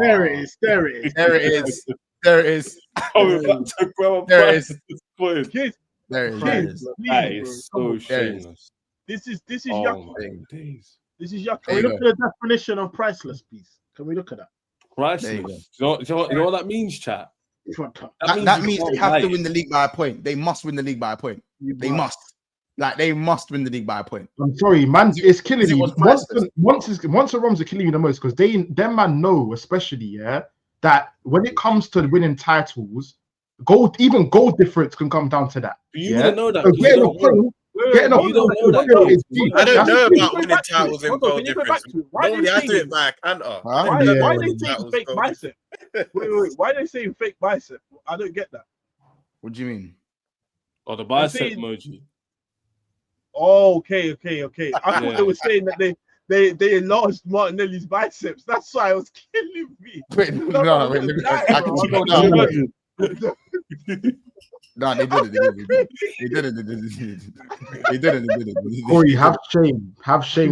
B: There it is. There it is.
J: That is so shameless.
F: This is yucky. This is yucky.
G: Can we look at the definition of priceless, please? Can we look at that?
J: Priceless. You know what that means, chat?
B: That means they have to win the league by a point. They must win the league by a point. They must win the league by a point.
H: I'm sorry, man. It's killing me. Once the Roms are killing me the most because them man know, especially, that that when it comes to winning titles, even goal difference can come down to that.
J: You wouldn't know that.
H: So getting a point is
I: I don't know
F: Can you
I: about
F: go
I: winning
F: back to it?
I: titles in
F: Hold on,
I: goal
F: can you go
I: difference.
F: back to it? Why are
I: Normally,
F: they
I: I do
F: saying-
I: it by a canter.
F: Why
H: Yeah.
F: are they saying
I: Titles,
F: fake
I: goal
F: bicep? Wait, why are they saying fake bicep? I don't get that.
B: What do you mean?
J: Or the bicep
F: saying-
J: emoji.
F: Oh, okay. I thought
J: Yeah.
F: they were saying that they enlarged Martinelli's biceps. That's why it was killing me.
B: Wait, no, wait, let me- I can scroll down. No, they didn't. They didn't.
H: Corey, have shame,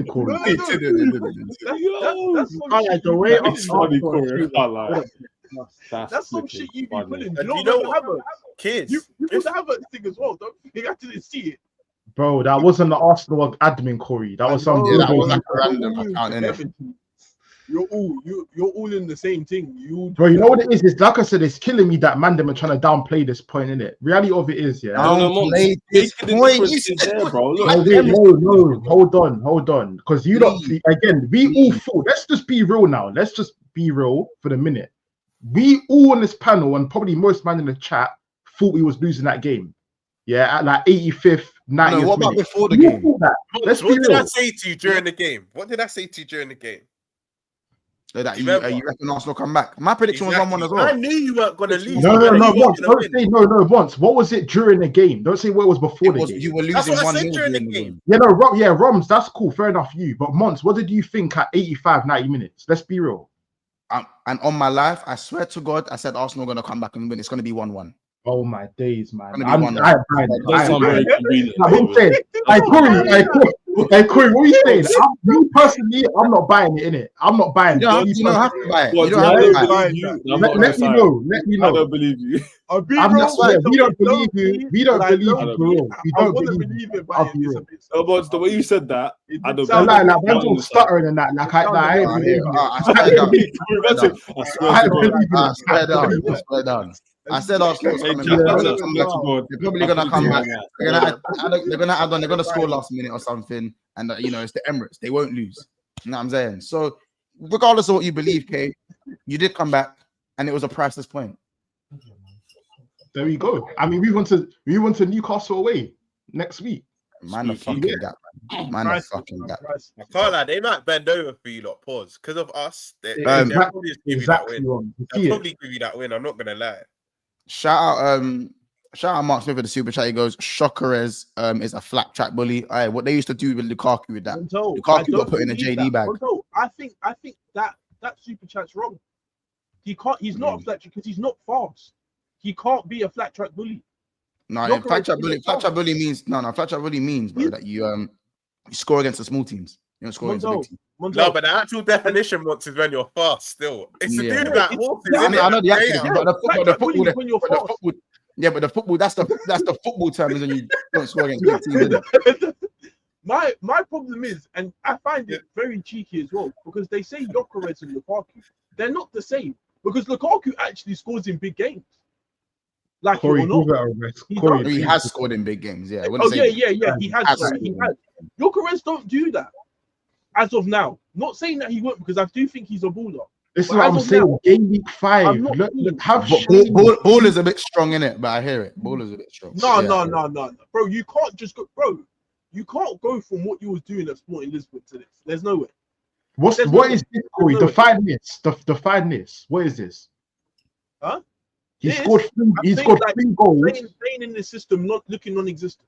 H: Corey.
F: No. That's some
G: I like
F: shit
G: the
F: you
G: way
F: be
G: I'm
F: pulling.
J: funny,
G: up
J: Corey. I like.
F: That's some shit you be pulling.
I: And
F: You
I: you
F: know
I: know
F: what?
I: what? Kids,
F: You put the Havertz thing as well. Don't think I didn't see it.
H: Bro, that wasn't the Arsenal admin, Corey. That was some.
B: Yeah, that was
H: Google-
B: like a random account, innit?
F: You're all in the same thing.
H: Bro, you know what it is? It's like I said, it's killing me that man them are trying to downplay this point, innit? Reality of it is, yeah.
B: Downplay this
J: Making the
B: point.
J: difference is there, bro. Look,
H: No, wait, no, hold on. Because you don't, again, we all thought, let's just be real now. Let's just be real for the minute. We all on this panel, and probably most man in the chat, thought we was losing that game. Yeah, at like 85th, 90th.
B: No, what about
H: minute.
B: before the
H: You
B: game?
H: thought that. Let's
I: what
H: be
I: did I
H: real.
I: say to you during the game? What did I say to you during the game?
B: That you
I: Remember?
B: reckon Arsenal come back? My prediction was 1-1 as well.
I: I knew you weren't going to lose.
H: No,
I: You weren't
H: once.
I: gonna
H: Don't
I: win.
H: say no, once. What was it during the game? Don't say what it was before the game.
B: You were
I: That's
B: losing
I: what I
B: 1-0
I: said during the
B: during the
I: game.
B: game.
H: Yeah, no, Roms, that's cool. Fair enough, you. But Mons, what did you think at 85, 90 minutes? Let's be real.
B: And on my life, I swear to God, I said Arsenal going to come back and win. It's going to be 1-1.
H: Oh my days, man.
B: Gonna be 1-1.
J: That sounds very convenient.
H: I'm saying, Corey, what are you saying? Me personally, I'm not buying it, innit? I'm not buying it.
B: You don't have to buy it.
J: What,
B: You
J: do
B: don't
J: I
B: have to
J: don't
B: buy it.
J: believe you?
H: Let me know.
J: I don't believe you.
F: I'm
H: not sure. We don't believe you. We don't believe you, bro. We
F: I
H: don't
F: want to
H: believe
F: believe
H: you.
F: it, but
H: I'll be
F: it's a
H: real.
F: bit.
J: No, but the way you said that, I don't
F: sound
J: believe
H: Like,
J: you.
H: man's all stuttering and that. Like, I ain't believing
B: I
H: it.
B: swear down.
H: I ain't believing
B: I
H: it.
B: swear down. I swear down. I said Arsenal's coming back. They're probably gonna come back. They're gonna score last minute or something, and it's the Emirates. They won't lose. You know what I'm saying? So, regardless of what you believe, Kay, you did come back, and it was a priceless point.
H: There we go. I mean, we went to Newcastle away next week.
B: Man, the fucking gap, man. Man, the fucking gap.
I: I can't lie, they might bend over for you lot. Pause. Because of us, they'll probably just give you that
H: Exactly.
I: win. They'll probably give you that win. I'm not gonna lie.
B: Shout out Mark Smith with the super chat. He goes, Gyökeres is a flat track bully. All right, what they used to do with Lukaku with that. Lukaku got put in a JD bag.
F: I think that super chat's wrong. He's not a flat track because he's not fast. He can't be a flat track bully.
B: No, flat track bully means bro, that you score against the small teams. You don't score against the big teams.
I: No, but the actual definition once is when you're fast still. It's to do with that horses,
B: I know the
I: innit?
B: actual, but the football, yeah, but the football, that's the football term is when you don't score against big teams. Isn't it?
F: My problem is, and I find it very cheeky as well, because they say Gyökeres and Lukaku, they're not the same. Because Lukaku actually scores in big games. Like
H: Corey,
B: he has scored in big games. Yeah.
F: He has. Gyökeres don't do that as of now. Not saying that he won't, because I do think he's a baller.
H: This is what I'm saying. Game week 5.
B: Ball is a bit strong in it, but I hear it. Ball is a bit strong.
F: No. Bro, you can't just go. Bro, you can't go from what you was doing at Sporting Lisbon to this. There's no way.
H: What is this, Corey? Define this. Define this. What is this?
F: Huh?
H: He scored 3 goals.
F: Playing in the system, not looking non-existent.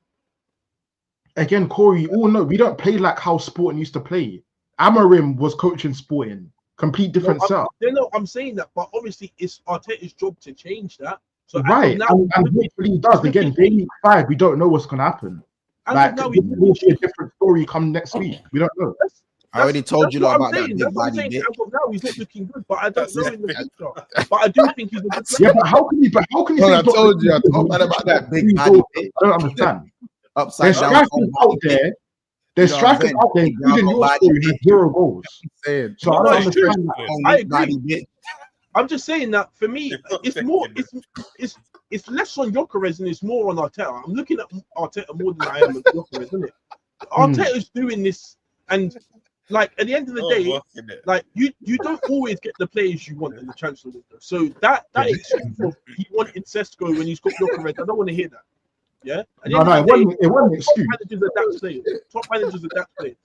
H: Again, Corey, all know we don't play like how Sporting used to play. Amorim was coaching Sporting. Complete different setup.
F: I'm saying that, but obviously it's Arteta's job to change that. So
H: right, and hopefully he does. Again, game week 5, we don't know what's gonna happen. Like, there will be a different story come next week. We don't know.
B: I already told you about that.
F: That's what I'm saying. As of now, he's not looking good, but I don't know in the future. But I do think he's a good player.
H: Yeah, but how can you say?
B: I told you about that big body.
H: I don't understand.
B: Upside down.
H: There's strikers out there, including your story, with 0 goals. So I don't understand that.
F: I agree. I'm just saying that for me, it's more. It's less on Gyökeres and it's more on Arteta. I'm looking at Arteta more than I am at Gyökeres, isn't it? Arteta's doing this, and like at the end of the day, like you don't always get the players you want in the transfer window. So that excuse of he wanted Sesko when he's got Gyökeres, I don't want to hear that. Yeah.
H: No, it wasn't an excuse.
F: Top managers adapt players.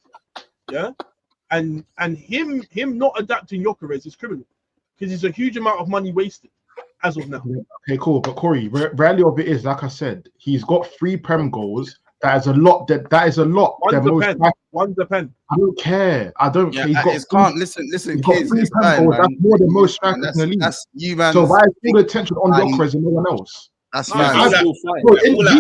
F: Yeah. And him not adapting Gyökeres is criminal because it's a huge amount of money wasted as of now.
H: Okay, cool. But Corey, reality of it is, like I said, he's got 3 Prem goals. That is a lot. That is a lot.
F: One's a pen.
H: I don't care. I don't care.
B: He's got listen, kids.
H: That's more than most strikers in the league. That's you, man. So why is all the attention on Gyökeres and no one else?
I: That's fine. All at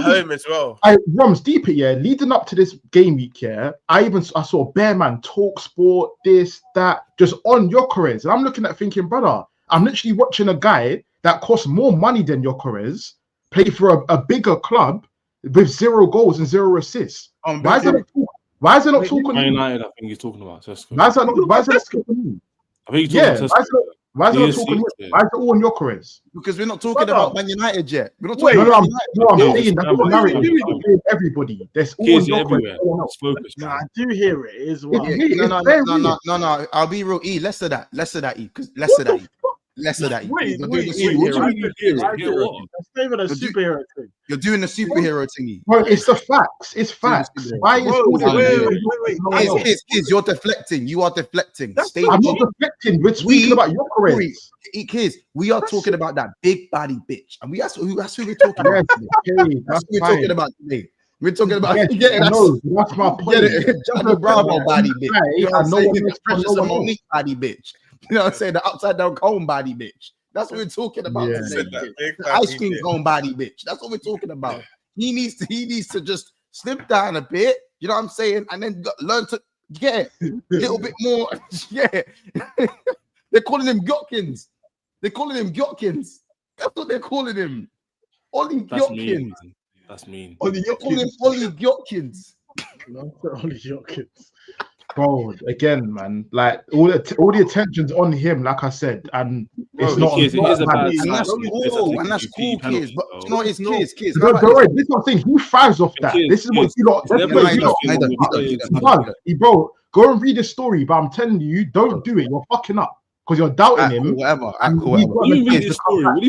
I: home as well.
H: Rums deep it, yeah. Leading up to this game week, yeah. I saw Bearman talk sport, this, that, just on Gyökeres. And I'm looking at thinking, brother, I'm literally watching a guy that costs more money than Gyökeres play for a bigger club with 0 goals and 0 assists. Why is it not talking?
J: Man United, I think he's talking about Sesko.
H: Why is it not talking?
J: I think he's talking about Sesko.
H: Why is it not talking? Why is it all on Gyökeres?
B: Because we're not talking about Man United yet. We're not
H: talking about I'm saying that's what narrative. Everybody, there's all on Gyökeres.
G: No, I do hear it as well.
B: No. I'll be real. Less of that. E. Because less of that. Less of that.
G: Wait, what do you mean superhero thing?
B: You're doing the superhero thingy.
H: Bro, it's the facts. It's facts. Why is
B: Kids, you're deflecting. You are deflecting.
H: I'm not deflecting. We're speaking about Gyökeres.
B: Kids, we are talking about that big body bitch. And that's who we're talking about today. That's who we're talking about today. We're talking about
H: that's my point.
B: Johnny Bravo body bitch. You know what I'm saying? The Precious Monique body bitch. You know what I'm saying? The upside down cone body bitch. That's what we're talking about today. The ice cream cone body bitch. That's what we're talking about. He needs to just slip down a bit. You know what I'm saying? And then learn to a little bit more. Yeah. They're calling him Gyökeres. They're calling him Gyökeres. That's what they're calling him. Ollie Gyökeres.
J: That's mean.
B: Ollie Gyökeres.
G: Ollie Gyökeres.
H: Bro, again, man, like all the attention's on him, like I said, and it's not.
J: It is a bad
B: and that's cool, kids. But you know, it's kids.
H: Don't worry, this is what I'm saying. He thrives off that. This is what bro, go and read the story. But I'm telling you, don't do it. You're fucking up. Because you're doubting him.
B: Whatever.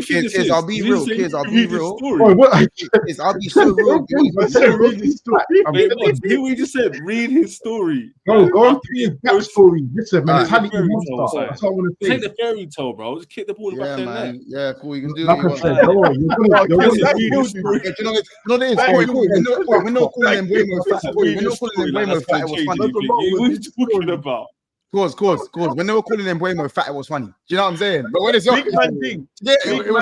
J: Kids,
B: I'll be real. Kids, I'll be real.
H: Kids,
B: I'll be so real.
J: Hear what you just said. Read his story.
H: Go and read his backstory. Listen, mentality monster. That's what I want to say.
J: Take the fairy tale, bro. Just kick the ball back in there.
B: Yeah, cool. You can do
H: like I said,
B: we're not calling him Waymo fat. We're not calling him Waymo fat. It was funny.
J: What are you talking about?
B: Cause. When they were calling him Waymo fat, it was funny. Do you know what I'm saying? But when it's it was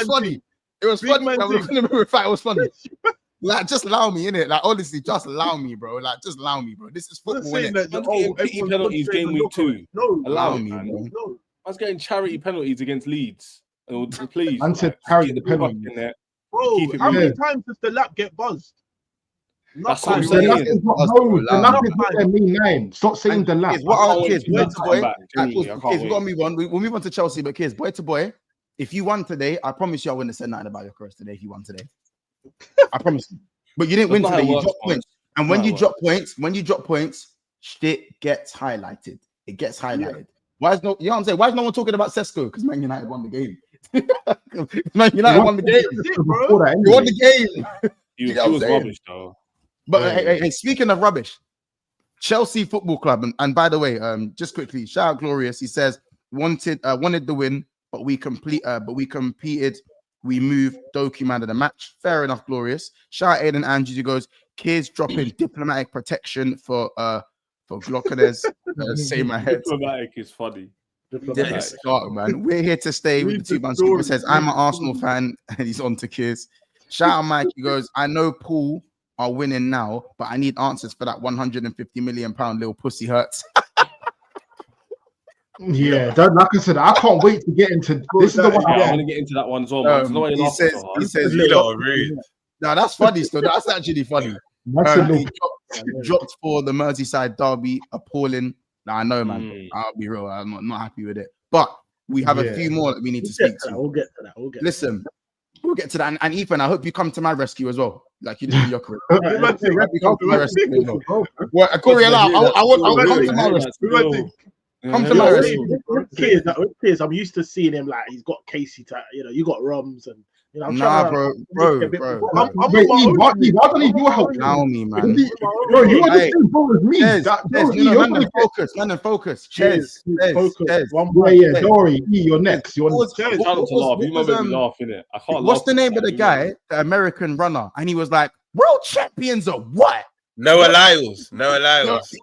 B: funny. It was funny. When we calling him Waymo fat, it was funny. Like, just allow me, innit? Like, honestly, just allow me, bro. Like, just allow me, bro. This is football, innit?
J: Pity penalties game week 2.
F: No,
J: allow me, man. No. I was getting charity penalties against Leeds. Please,
H: man said charity penalties.
F: Bro, how many times does the lap get buzzed?
J: That's what I'm saying.
H: The lap is not their main name. Stop saying the lap.
B: Kids, boy to boy. Kids, we gotta move on. We'll move on to Chelsea, but kids, boy to boy. If you won today, I promise you I wouldn't have said nothing about Gyökeres today if you won today. I promise you. But you didn't win today. You dropped points. And when you drop points, shit gets highlighted. It gets highlighted. Why is no one talking about Sesko? Because Man United won the game. Man United won the game. You won the game.
J: He was rubbish though.
B: But hey, speaking of rubbish, Chelsea Football Club, and by the way, just quickly, shout out Glorious. He says wanted the win, but we competed. We moved Doku man of the match. Fair enough, Glorious. Shout out Aiden Andrews. He goes, kids dropping diplomatic protection for Gyökeres. Say my head.
J: Diplomatic is funny.
B: Yes, man. We're here to stay with the 2 months. He says, I'm an Arsenal fan, and he's on to kids. Shout out Mike. He goes, I know Paul are winning now, but I need answers for that 150 million pound little pussy hurts.
H: Yeah, like I said, I can't wait to get into this. Is the one
J: I'm gonna get into that one as well.
B: He says, no, that's funny. Still, that's actually funny. He dropped for the Merseyside derby, appalling. Now I know, man. I'll be real. I'm not happy with it, but we have a few more that we need to speak to.
G: We'll get to that.
B: Listen. We'll get to that. And Ethan, I hope you come to my rescue as well. like you did with Gyökeres. What, Corey, I want come to my rescue.
G: With kids, I'm used to seeing him like he's got Casey, you got Roms and. I'm
B: bro.
H: Why don't you help
B: now me, man?
H: Bro, you are the same bro as me.
B: Man, focus. Ches.
H: One boy, yeah, Dory, you're next.
J: Trying not to laugh. You might make me laugh, innit? I can't.
B: What's the name of the guy, the American runner? And he was like, "World champions of what?"
I: Noah Lyles.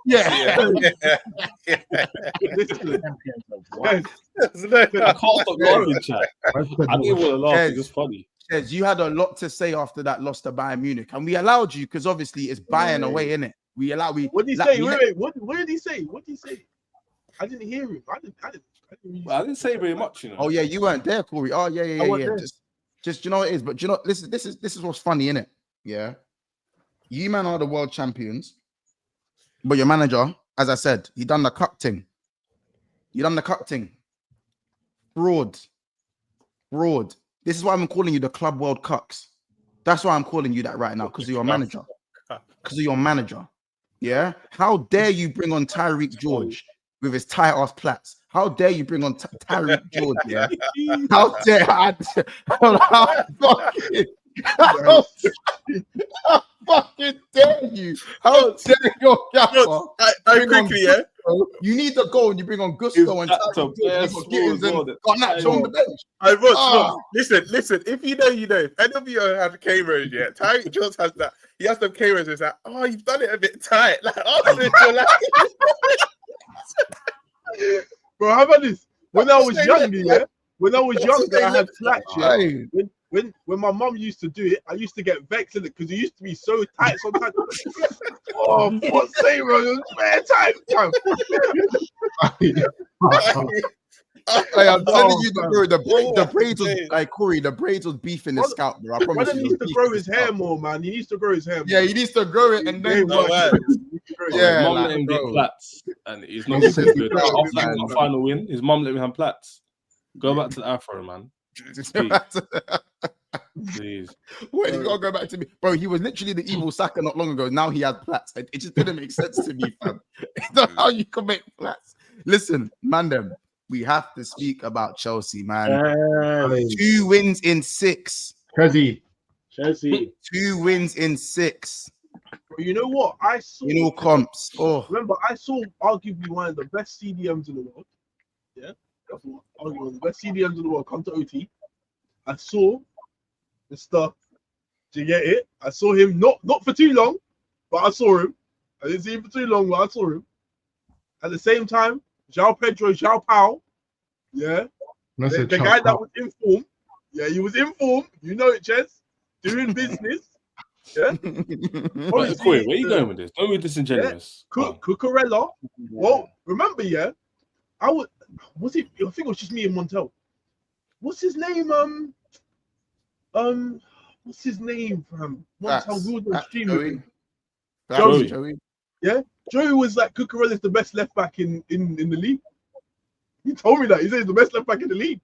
B: Yeah.
J: I can't stop laughing, chat. I didn't want to laugh. It's just funny.
B: Says you had a lot to say after that loss to Bayern Munich, and we allowed you because obviously it's Bayern away, innit?
F: What did he say? Wait. What did he say? I didn't hear him.
J: I didn't say very much, you know.
B: Oh yeah, you weren't there, Corey. Oh yeah. Just you know what it is, but you know this is what's funny, innit? Yeah. You man are the world champions, but your manager, as I said, he done the cup thing. Fraud. This is why I'm calling you the Club World Cucks. That's why I'm calling you that right now, because of your manager. Yeah? How dare you bring on Tyreek George with his tight-ass plats? How dare you bring on Tyreek George, yeah? How fucking dare you? How dare your gaffer?
I: Quickly, yeah?
B: You need to go and you bring on Gusto and Gittins and got Nacho on the bench.
I: Listen. If you know, you know. If any of you have K-Rose yet, Tyreek Jones has that. He has some K-Rose. It's like, oh, you've done it a bit tight. Like,
F: bro, how about this? When I was younger, I had flats. Yeah? When my mum used to do it, I used to get vexed in it because it used to be so tight sometimes. Oh, what's say, bro? It was bare time.
B: I'm telling you, the braids was like Corey. The braids was beefing the scalp, bro. I promise you.
F: He needs to grow his hair more, man. He needs to grow his hair more.
B: Yeah, he needs to grow it and then.
J: Yeah, mum let him get plats, and he's not good. After that final win, his mum let him have plats. Go back to the afro, man. Please.
B: Wait, you gotta go back to me, bro. He was literally the evil Saka not long ago. Now he has plats. It just didn't make sense to me, fam. It's not how you can make plats. Listen, man, we have to speak about Chelsea, man. 2 wins in 6.
G: Chelsea.
B: 2 wins in 6.
F: You know what? I saw
B: in all comps.
F: Remember, I saw arguably one of the best CDMs in the world. Yeah. Arguably the best CDMs in the world come to OT. I saw Mr. Gyökeres. I saw him not for too long, but I saw him. I didn't see him for too long, but I saw him. At the same time, João Paulo, yeah, the guy that was informed. Yeah, he was informed. You know it, Ches. Doing business. Yeah.
J: Wait, where are you going with this? Don't be disingenuous.
F: Yeah. Cucurella. Well, remember, yeah, I think it was just me and Montel. What's his name? What's his name, fam? Montel Joey. Yeah, Joey was like Cucurella's the best left back in the league. He told me that. He said he's the best left back in the league.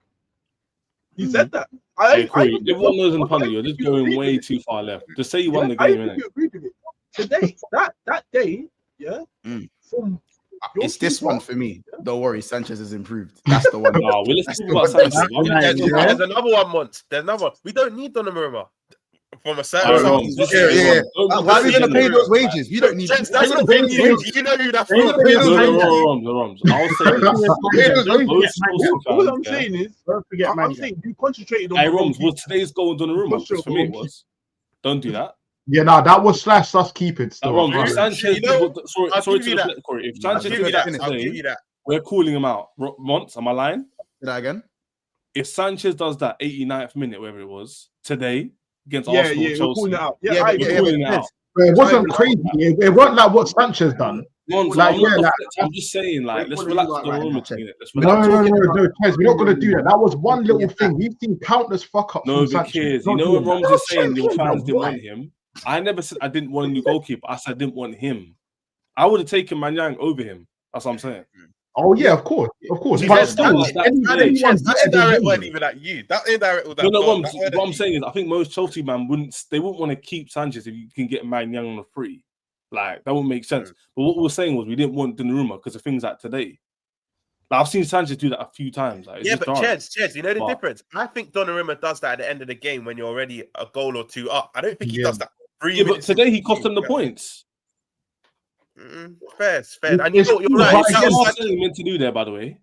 F: He said that.
J: Everyone knows in front of you. You're just going way too far left. Just say you won the game, innit?
F: Today, that day, yeah.
B: It's this one for me. Don't worry, Sanchez has improved. That's the one.
J: No, let's talk about Sanchez.
I: There's another one, Mont. There's another one. We don't need Donnarumma. From a side.
B: Yeah. Why are we going to pay those wages? We don't need.
I: That's the opinion. You know who that's from.
J: The Roms. I'll say.
F: All I'm saying is, don't forget, I'm saying you concentrated on.
J: Hey, Roms, was today's goal Donnarumma? For me, it was. Don't do that.
H: Yeah, no, that was slash us keeping.
J: Sanchez. Sorry to
I: that,
J: Corey. If Sanchez did that today, we're calling him out. Mont, am I lying?
B: Say that again.
J: If Sanchez does that 89th minute, wherever it was today. Against Arsenal, Chelsea.
H: It wasn't crazy. It wasn't like what Sanchez done.
J: I'm just saying, like, let's relax on the room.
H: No, Chaz, we're not going to do that. That was one little thing. We've seen countless fuck ups.
J: No, because you know what Roms is saying, your fans didn't want him. I never said I didn't want a new goalkeeper. I said I didn't want him. I would have taken Manyang over him. That's what I'm saying.
H: Oh yeah, of course. But still,
I: that indirect wasn't even at you. That indirect was
J: what I'm saying is, I think most Chelsea man wouldn't want to keep Sanchez if you can get Man Young on a free. Like that wouldn't make sense. But what we were saying was we didn't want Donnarumma because of things like today. Like, I've seen Sanchez do that a few times. Like,
I: yeah, but Ches, you know the difference. I think Donnarumma does that at the end of the game when you're already a goal or two up. I don't think he does that.
J: But today he cost them the points.
I: Fair. And you're right.
J: That's what meant to do there, by the way.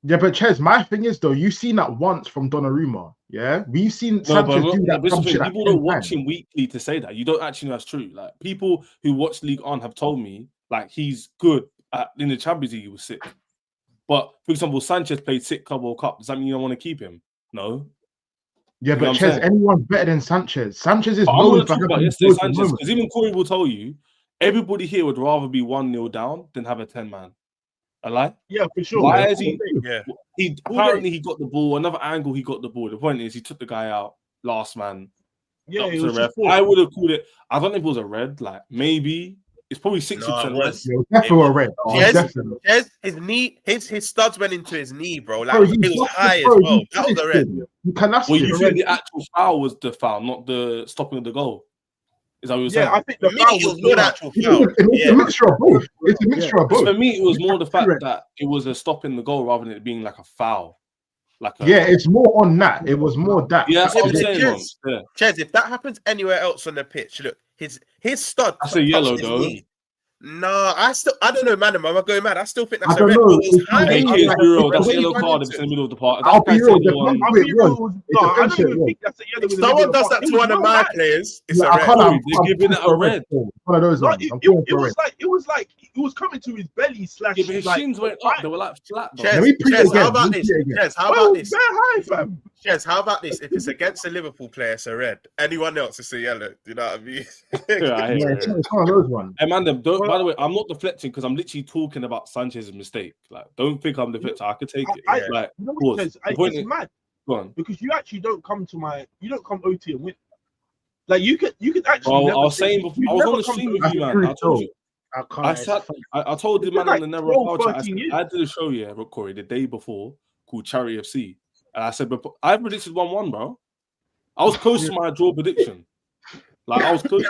H: Yeah, but Ches, my thing is though, you've seen that once from Donnarumma. Yeah, we've seen Sanchez do that.
J: People don't watch him weekly to say that. You don't actually know that's true. Like people who watch League On have told me like he's good in the Champions League. He was sick. But for example, Sanchez played sick Club World Cup. Does that mean you don't want to keep him? No.
H: Yeah, but Ches, anyone's better than Sanchez. Sanchez is
J: known for having Sanchez, because even Corey will tell you, everybody here would rather be 1-0 down than have a 10-man. A lie?
F: Yeah, for sure.
J: Why is he? Yeah. Apparently he got the ball. Another angle, he got the ball. The point is, he took the guy out. Last man.
F: Yeah,
J: it was I would have called it. I don't know if it was a red. Like maybe it's probably 60% red.
H: Definitely a red.
I: His studs went into his knee, bro. Like it was high as well. That was a red.
J: You think the actual foul was the foul, not the stopping of the goal? Is that what you're saying?
F: I think the foul was
I: the actual foul.
H: It's a mixture of both. It's a mixture of both.
J: For me, it was more the fact that it was a stop in the goal rather than it being like a foul.
H: It's more on that. It was more that.
J: Yeah, that's what I'm saying.
I: Ches, if that happens anywhere else on the pitch, look, his stud.
J: That's a yellow though.
I: Knee. No, I don't know, man. Am I going mad? I still think that's
H: a red.
J: That's a yellow card if it's in the middle of the park.
H: I'll be real.
I: If someone does that to one of my players, it's a red.
J: They're giving it a red.
H: One of those ones.
F: It was coming to his belly slash.
J: Yeah, but his shins went up. They were like flat.
I: Ches, how about this? Ches, how about this? If it's against a Liverpool player, it's a red. Anyone else, it's a yellow. Do you know what I mean?
H: It's one of those ones.
J: Hey, man, by the way, I'm not deflecting because I'm literally talking about Sanchez's mistake. Like, don't think I'm deflecting. I could take it.
F: It's mad.
J: Go on.
F: Because you actually don't come OT and win. Like you could actually.
J: I was saying before, I was on the stream with you, man. I told you. I told the man on the Never I did a show, Corey, the day before called Charity FC. And I said, I predicted 1-1, bro. I was close to my draw prediction. Like, I was close.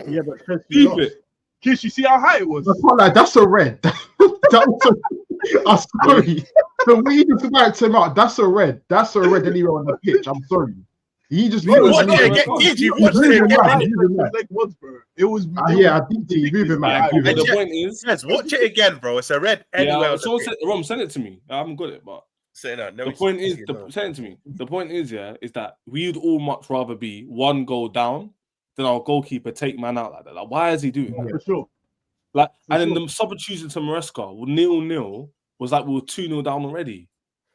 F: Yeah, but keep it. Kiss, you see how high it was?
H: That's a red. I'm sorry. The way you just him out, that's a red. That's a red anywhere on the pitch. I'm sorry. He just
I: watch it.
F: It was
H: I think he's moving mad.
I: The point is, watch it again, bro. It's a red anywhere.
J: Rom, send it to me. I haven't got it, but the point is, send it to me. The point is, is that we'd all much rather be 1 goal down than our goalkeeper take man out like that. Like, why is he doing that?
F: For sure.
J: Like, then the substitution to Maresca, 0-0 was like we were 2-0 down already.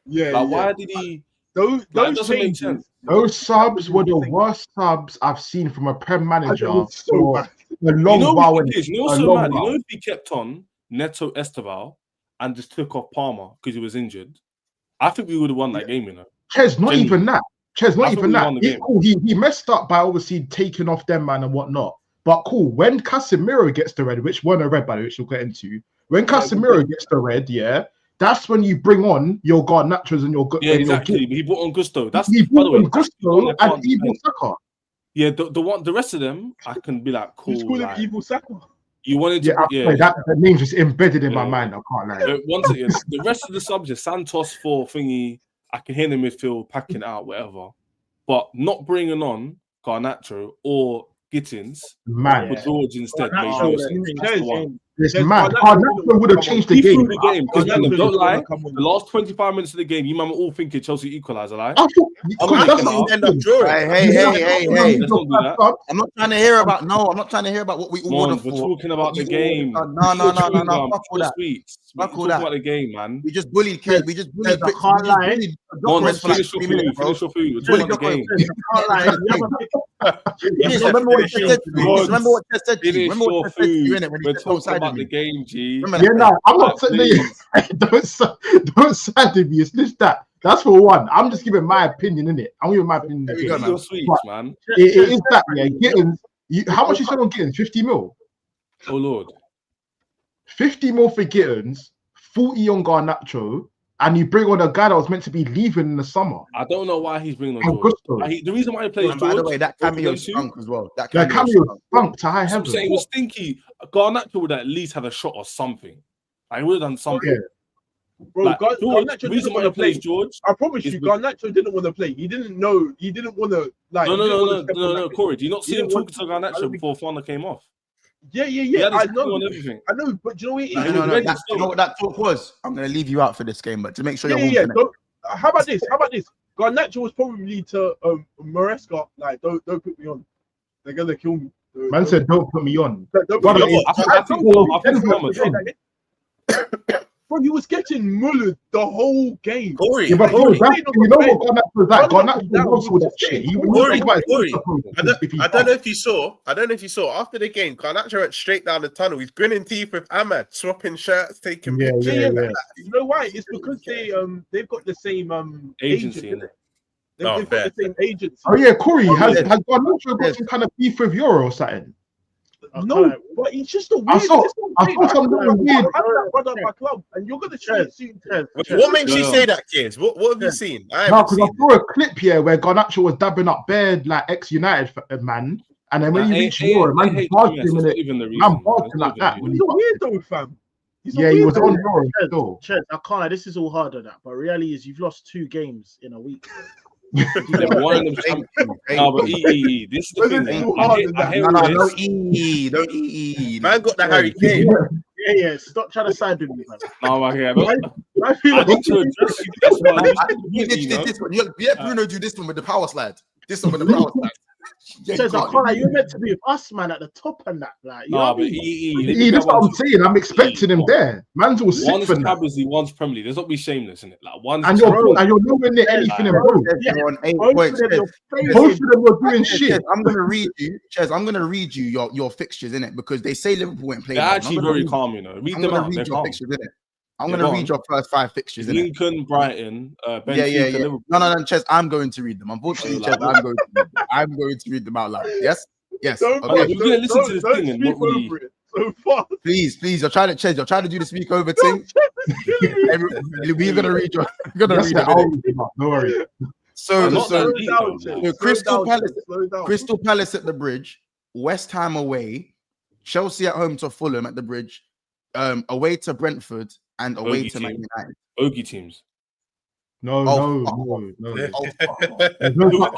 F: Yeah.
J: Like, why did he?
F: Those changes.
H: Those subs were the worst subs I've seen from a Prem manager for a long while.
J: You know, if he kept on Neto Esteval and just took off Palmer because he was injured, I think we would have won that game, you know.
H: Ches, not even that. He messed up by obviously taking off them, man, and whatnot. But cool, when Casemiro gets the red, which weren't a red, by the way, which we'll get into, when Casemiro gets the red, that's when you bring on your Garnachos and your
J: exactly. He brought on Gusto.
H: He brought on Gusto and Evil Saka.
J: Yeah, the rest of them, I can be like, cool.
F: Who's calling Evil Saka?
J: You wanted to,
H: that name's just embedded in my mind. I can't lie.
J: Once again, the rest of the subject, Santos for thingy, I can hear the midfield packing it out, whatever, but not bringing on Garnacho or Gittins,
H: man,
J: George instead.
H: It's mad. Garnacho would have changed the game.
J: Because don't lie, the last 25 minutes of the game, you man were all thinking Chelsea equaliser, like.
I: End up drawing.
B: Hey. I'm not trying to hear about. No, I'm not trying to hear about what we all would have.
J: We're talking about the game.
B: No. Fuck all that.
J: Fuck all that. About the game, man.
B: We just bullied kids. We just bullied.
J: Finish your food. We're talking about the game.
B: Remember what you said to me. Remember what you said to me.
J: We're talking about the game, G.
H: I'm not saying don't side with me. It's just that. That's for one. I'm just giving my opinion in it. I'm giving my opinion.
J: Your sweets, man.
H: It is that, Gittins. How much you spend on Gittins? 50 mil.
J: Oh Lord.
H: 50 mil for Gittins. 40 on Garnacho, and you bring on a guy that was meant to be leaving in the summer.
J: I don't know why he's bringing on George. The reason why he plays George.
B: By the way, that cameo stunk as well.
H: That cameo stunk to high heaven.
J: I'm saying it was stinky. Garnacho would at least have a shot or something. I would have done something.
F: Yeah. Bro,
J: like,
F: Garnacho didn't want to play.
J: George.
F: I promise you, Garnacho didn't want to play. He didn't know. He didn't want to like.
J: No, Corey. Do you not see him talking to Garnacho before Fana came off?
F: Yeah. I know, but do you know what?
B: You know what that talk was? I'm gonna leave you out for this game, but to make sure
F: you're How about this? Garnacho was probably to Maresca, like, don't put me on. They're gonna kill me.
H: Man said, don't put me on.
F: Bro, he was getting mullered the whole game.
I: Corey,
H: you know what Garnacho was like? Garnacho loves all that shit.
I: I don't know if you saw. After the game, Garnacho went straight down the tunnel. He's grinning teeth with Ahmad, swapping shirts, taking pictures.
F: Yeah. You know why? It's because they've got the same
J: agency in it.
F: They've got the same agency.
H: Oh yeah, Corey, has Garnacho got some kind of beef with Euro or something?
F: No, but he's just a weird.
H: I saw some little weird.
F: Brother at my club, and you're gonna see it soon.
I: What makes you say that, kids? What have you seen?
H: Because I saw a clip here where Garnacho was dabbing up bad like ex-United man, and then when he reached Euro, man barged him in it. Man barged him like that.
F: He's a weirdo, fam.
H: He was on Euro.
G: I can't lie, this is all hard on that, but reality is you've lost 2 games in a week.
J: One of them champions. No, but this is the thing.
B: Don't eat.
I: Man got the Harry Kane.
G: Yeah. Stop trying to side with me, man.
J: No, okay.
B: I need to address you. Yeah, Bruno do this one with the power slide. This one with the power slide.
G: You're meant to be with us, man, at the top and that. Like,
J: but
H: that's what I'm saying. I'm expecting him there. Man's all sick
J: one's
H: for that.
J: Champions League, one's Premier League. Let's not be shameless, innit? Like one's
H: and you're nowhere near anything in both.
B: You're on 8 points.
H: Both of them are doing shit.
B: I'm gonna read you, Chez. I'm gonna read you your fixtures, innit? Because they say Liverpool won't play.
J: They're actually very calm, you know.
B: Read them out. Read your fixtures, innit? I'm going to read your first 5 fixtures.
J: Lincoln, Brighton, Benfica, Liverpool.
B: No, Chez, I'm going to read them. Unfortunately, Chez, I'm going to read them out loud. Yes? Okay.
J: We're going to listen to this thing and what we...
B: Please, you're trying to do the speak over thing. We're going to read your... We're going to read it.
H: Don't worry.
B: So Crystal Palace at the Bridge, West Ham away, Chelsea at home to Fulham at the Bridge, away to Brentford, and away to Man United.
J: Ogie teams.
H: No.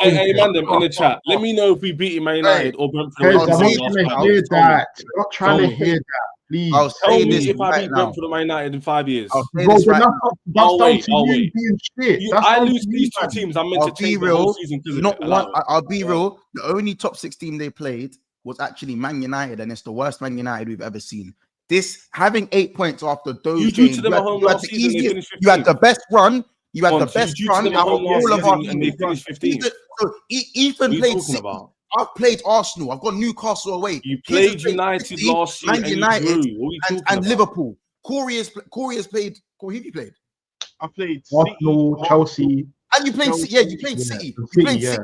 J: Hey, man, them in the chat. Let me know if we beat Man United or Brentford.
H: I'm not trying to hear that. Not trying to hear that. Please.
J: I'll tell me if I beat Brentford or Man United in 5 years.
B: I'll wait.
J: I lose these 2 teams. I'm meant to change the whole season.
B: I'll be real. The only top 6 team they played was actually Man United, and it's the worst Man United we've ever seen. This having 8 points after those games, you had the best run. You had the best run out of all of our teams. So Ethan played City. I've played Arsenal. I've got Newcastle away.
J: You played United last year,
B: Man United, and Liverpool. Corey has played. Corey, who have you played?
F: I played
H: Arsenal, Chelsea,
B: and you played. Yeah, you played City. You played City.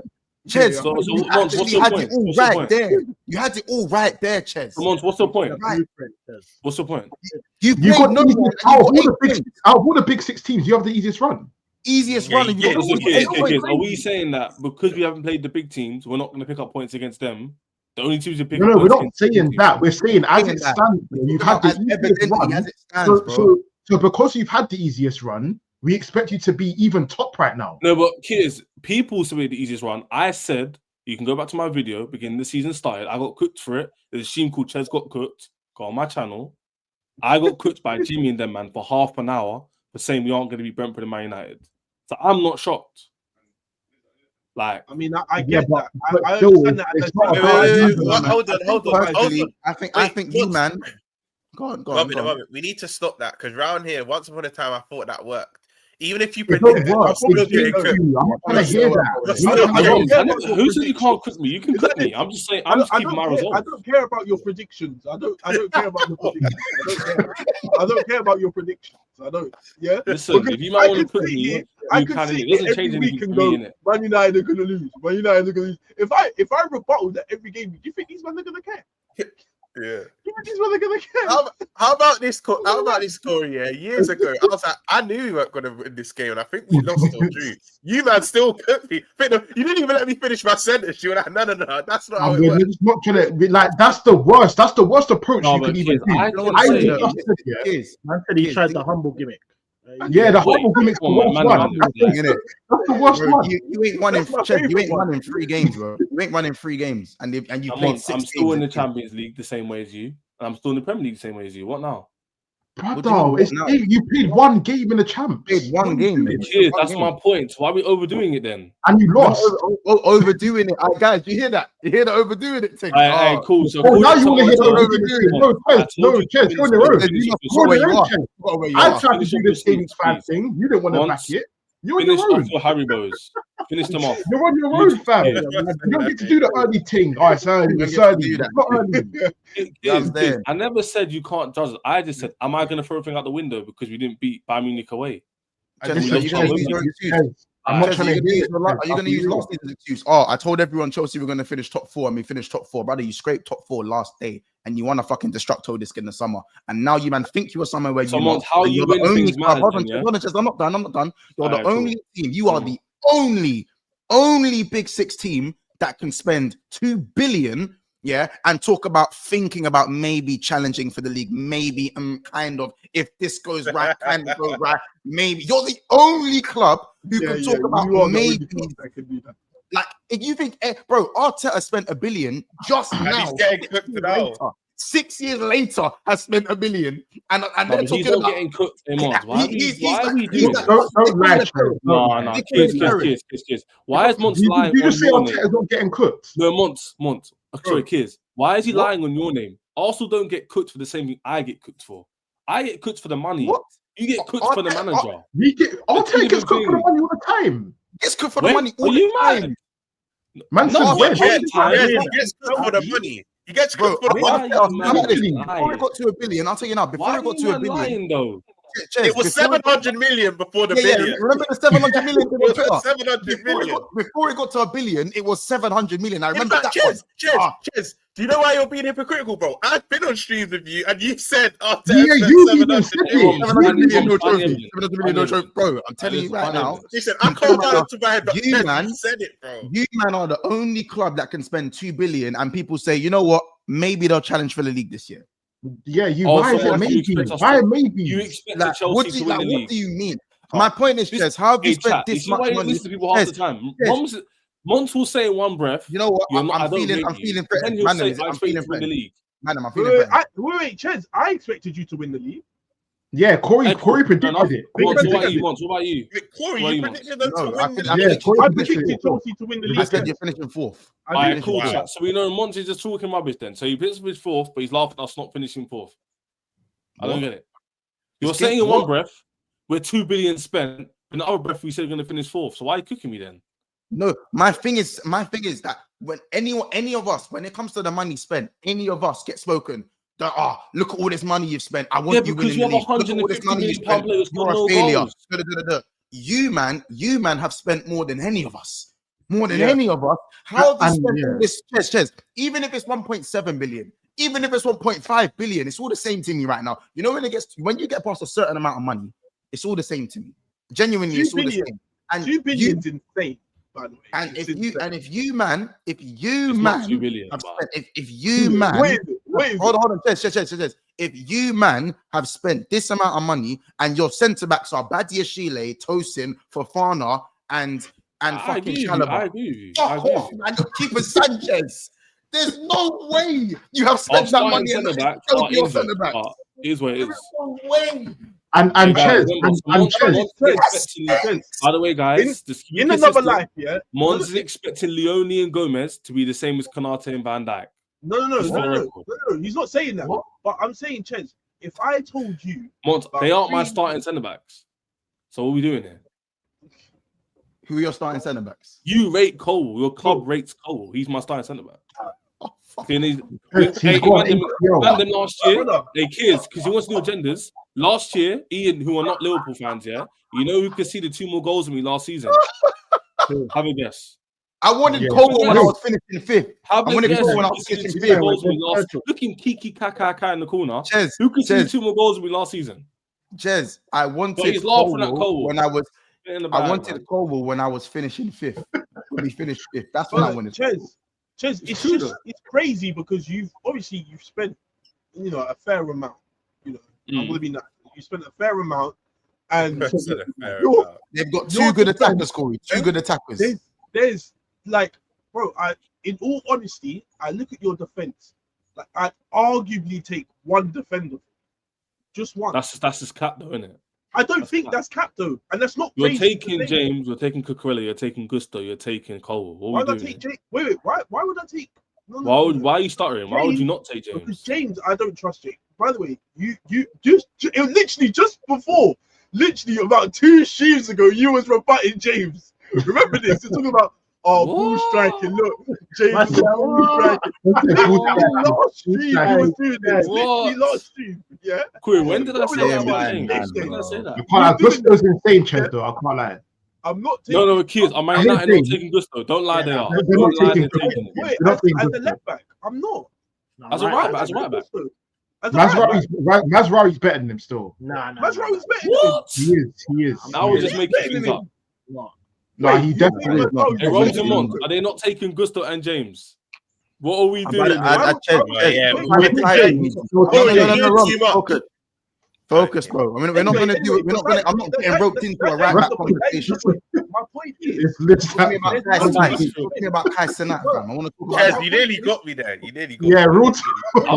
B: Chez, you had it all right there. You had it all right there, Chez.
J: What's the point? What's the point?
B: You
H: got out of all the big 6 teams, you have the easiest run.
J: Are we saying that because we haven't played the big teams, we're not going to pick up points against them? The only teams who pick up
H: points. No, we're not saying that. We're saying as it stands, you've had the easiest run. So because you've had the easiest run, we expect you to be even top right now.
J: No, but kids, people say the easiest run. I said, you can go back to my video, beginning the season started. I got cooked for it. There's a team called Chez Got Cooked. Go on my channel. I got cooked by Jimmy and them, man, for half an hour for saying we aren't going to be Brentford and Man United. So I'm not shocked. Like,
F: I mean, I get that. I understand that.
I: Hold on.
B: I think you, man. Go on.
I: We need to stop that because round here, once upon a time, I thought that worked. Even if you predict it, I'm still getting cooked.
H: I'm not trying to hear that.
J: Who said you can't cook me? You can cook me. I'm just saying. I'm just keeping my results.
F: I don't care about your predictions. I don't care about your predictions. I don't care about your predictions. I don't. Yeah.
J: Listen, if you might want to cook me,
F: I could see it every week and go, Man United are gonna lose. Man United are gonna lose. If I rebuttal that every game, do you think these men are gonna care?
I: Yeah.
F: These what they're gonna get.
I: How about this? How about this story? Yeah, years ago, I was like, I knew we weren't gonna win this game, and I think we lost or drew. You man still cooked me. You didn't even let me finish my sentence. You were like, no, that's not how it works.
H: It's not trying to be like that's the worst. That's the worst approach you could even do.
G: I said he tried the humble gimmick.
H: The humble gimmick's the worst one. That's the worst one.
B: You ain't won in You ain't won in 3 games, bro. You ain't won in 3 games, and you played 6 games.
J: I'm still in the Champions League the same way as you, and I'm still in the Premier League the same way as you. What now?
H: Brother, you played 1 game in the champs.
B: Played 1 game.
J: That's my point. Why are we overdoing it then?
H: And you lost.
B: Overdoing it. Guys, you hear that? You hear the overdoing it thing?
J: Hey, cool. So
H: now you want to hear the overdoing it. No, Chess, go on your own. I tried to do this Phoenix fan thing. You didn't want to back it. You're on your own.
J: Finish off your Haribos. Finish them off.
H: You're on your own, fam. You don't get to do the early thing. All right, it's early. It's early. Not early.
J: I never said you can't judge it. I just said, am I going to throw everything out the window because we didn't beat Bayern Munich away?
B: I'm not trying to use. Are you going to use last season's excuse? Oh, I told everyone Chelsea were going to finish top 4, and we finished top 4, brother. You scraped top 4 last day, and you won a fucking Destructo disc in the summer, and now you man think you were somewhere where you're the only club. Hold on, I'm not done. You're the only team. You are the only Big 6 team that can spend 2 billion. Yeah, and talk about thinking about maybe challenging for the league, maybe kind of if this goes right, kind of goes right, maybe. You're the only club who can talk about maybe. Like, if you think, bro, Arteta spent 1 billion just now.
I: He's getting cooked now.
B: 6 years later, has spent 1 billion, and they're talking about
J: getting cooked. Why are we
H: doing that? Don't lie,
J: no, kids. Why is Mons lying?
H: You just say Arteta's not getting cooked.
J: No, Mons. Sorry, kids. Why is he lying on your name? Arsenal don't get cooked for the same thing I get cooked for. I get cooked for the money.
B: What?
J: You get cooked for the manager.
H: Arteta gets cooked for the money all the time.
B: Gets cooked for the money all
J: the
B: time.
H: Man,
I: he gets cooked for the money. He gets cooked for the money.
B: Before it got to 1 billion, I'll tell you now. Before it got to 1 billion,
J: though.
I: It was 700 million before the billion.
B: Remember the 700 million?
I: Before
B: it got to 1 billion, it was 700 million. I remember that.
I: Ches, do you know why you're being hypocritical, bro? I've been on streams with you, and you said after
H: you even said it.
B: 700 million no trophy. 700 million no trophy, bro. I'm telling you right now.
I: Listen, I can't go to my head, but you said it, bro.
B: You man are the only club that can spend 2 billion, and people say, you know what? Maybe they'll challenge for the league this year.
H: Yeah, why maybe?
J: You expect Chelsea to win the league?
B: What do you mean? My point is, Jez, how have you spent this much money?
J: Listen to people half the time. Mons will say in one breath.
B: You know what? I'm feeling threatened. I'm feeling threatened.
F: Wait, Ches, I expected you to win the league.
H: Yeah, Corey predicted it.
J: What about you?
I: Corey, you predicted them to win the
F: league. I predicted Chelsea to win the league.
B: I said you're finishing 4th.
J: Alright, cool. So we know Mons is just talking rubbish then. So he puts his 4th, but he's laughing at us not finishing 4th. I don't get it. You're saying in one breath, we're 2 billion spent. In the other breath, we said we're going to finish 4th. So why are you cooking me then?
B: No, my thing is that when any of us, when it comes to the money spent, any of us get spoken. Look at all this money you've spent. I want you winning the league. Look at all this money you spent. You're a failure. You man have spent more than any of us. More than any of us. How have you spent this? Ches, even if it's 1.7 billion, even if it's 1.5 billion, it's all the same to me right now. You know, when you get past a certain amount of money, it's all the same to me. Genuinely, it's all the same. And
F: 2 billion is insane. By the way,
B: and if you man, hold on, Ches. If you man have spent this amount of money and your centre backs are Badia Shile, Tosin, Fofana, and fucking Chalobah,
J: I agree.
B: And your keeper Sanchez, there's no way you have spent that money on your centre back.
J: Here's what it is.
B: No way.
H: And Ches,
J: by the way, guys,
F: in another life,
J: Mons is expecting Leone and Gomez to be the same as Konate and Van Dijk.
F: No, he's not saying that. What? But I'm saying, Ches, if I told you,
J: Mons, they aren't my starting centre backs. So what are we doing here?
B: Who are your starting centre backs?
J: You rate Cole. Your club rates Cole. He's my starting centre back. Them last year, they kids, because he wants to do agendas. Last year, Ian, who are not Liverpool fans, you know who conceded 2 more goals than me last season? Have a guess.
B: I wanted Cole when I was finishing fifth.
J: How
B: I wanted Cole when I was finishing fifth.
J: Looking Kiki Kaka in the corner.
B: Chez,
J: who could see 2 more goals with me last season?
B: Jez, I wanted
J: he's laughing at
B: Cole when I was. I wanted Cole when I was finishing fifth. When we finished fifth, that's when I wanted.
F: Chez, it's crazy because you've spent a fair amount. I'm gonna be nice. You spent a fair amount, and
B: they've got 2 good attackers, Corey. 2 good attackers.
F: There's like, bro. In all honesty, I look at your defense. Like, I'd arguably take 1 defender, just 1.
J: That's his cap, though, isn't it?
F: I don't think that's cap though, and that's not.
J: You're taking James, you're taking Cucurella, you're taking Gusto, you're taking Cole.
F: Why would I take James? Wait, why would I take?
J: Why are you stuttering? Why would you not take James?
F: Because James, I don't trust James. By the way, you just it was literally just before, literally about 2 streams ago, you was rebutting James. Remember this? You're talking about ball striking. Look, James is ball striking. Last stream, he was doing this. Literally last stream. Yeah.
J: Cool. When did I say that about James? When did I say that?
H: I Gusto's insane, Chez, though. I can't lie.
F: I'm not taking.
J: No, kids. I'm not taking Gusto. Don't lie, they are.
H: They're not taking
F: Wait, as a left back, I'm not.
J: As a right back.
H: Mazraoui's better than him still.
F: Mazraoui's better.
J: What?
H: He is.
J: Now we're just making things up.
H: No, he definitely is not.
J: Hey, Rosamond, are they not taking Gusto and James? What are we doing?
B: Focus, bro. I mean, we're not going to do it. I'm not getting roped into a right back conversation.
F: My point is,
B: talking about Kai Cenat, fam. I want to talk about.
I: Yes, you nearly got me there.
J: I'm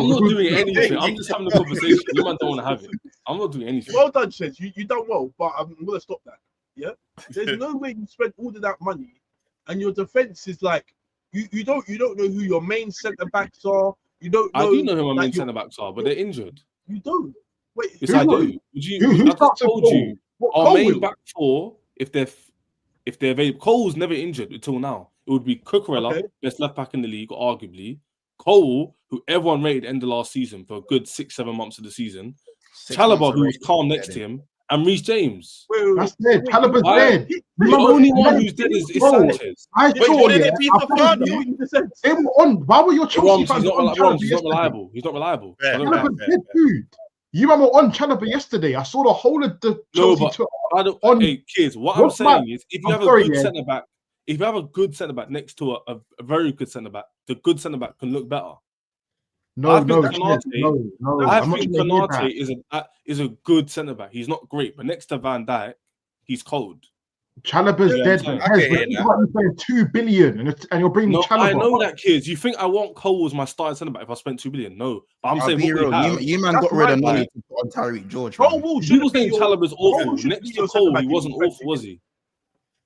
J: not doing anything. I'm just having a conversation. You man don't want to have it. I'm not doing anything.
F: Well done, Chez. You done well, but I'm going to stop that. Yeah, there's no way you spend all of that money, and your defense is like you don't know who your main centre backs are. You don't know.
J: I do know who my main centre backs are, but they're injured.
F: You don't. Wait,
J: yes, I do. I just told you our main back 4, if they're available. Cole's never injured until now. It would be Cucurella, best left back in the league, arguably. Cole, who everyone rated end of last season for a good 6-7 months of the season. Chalobah, who was calm next to him. And Reece James.
H: That's dead. Chalobah's dead.
J: The only one who's dead is Sanchez.
H: They were on. Why were your Chelsea fans on?
J: He's not reliable. He's not reliable.
H: Chalobah's dead, dude. You remember on Chalobah yesterday? I saw the whole of the Chelsea
J: Hey, kids, what I'm saying is, if you have a good centre back, if you have a good centre back next to a very good centre back, the good centre back can look better. I think Konate is a good centre back. He's not great, but next to Van Dijk, he's cold.
H: Chalobah's dead. You're paying 2 billion, and you're bringing Chalobah.
J: I know that, kids. You think I want Cole as my starting centre back if I spent 2 billion? No, but I'm saying
B: you man got rid of money to put on Tyreek George.
J: You were saying Chalobah's awful. Next to Cole, he wasn't awful, was he?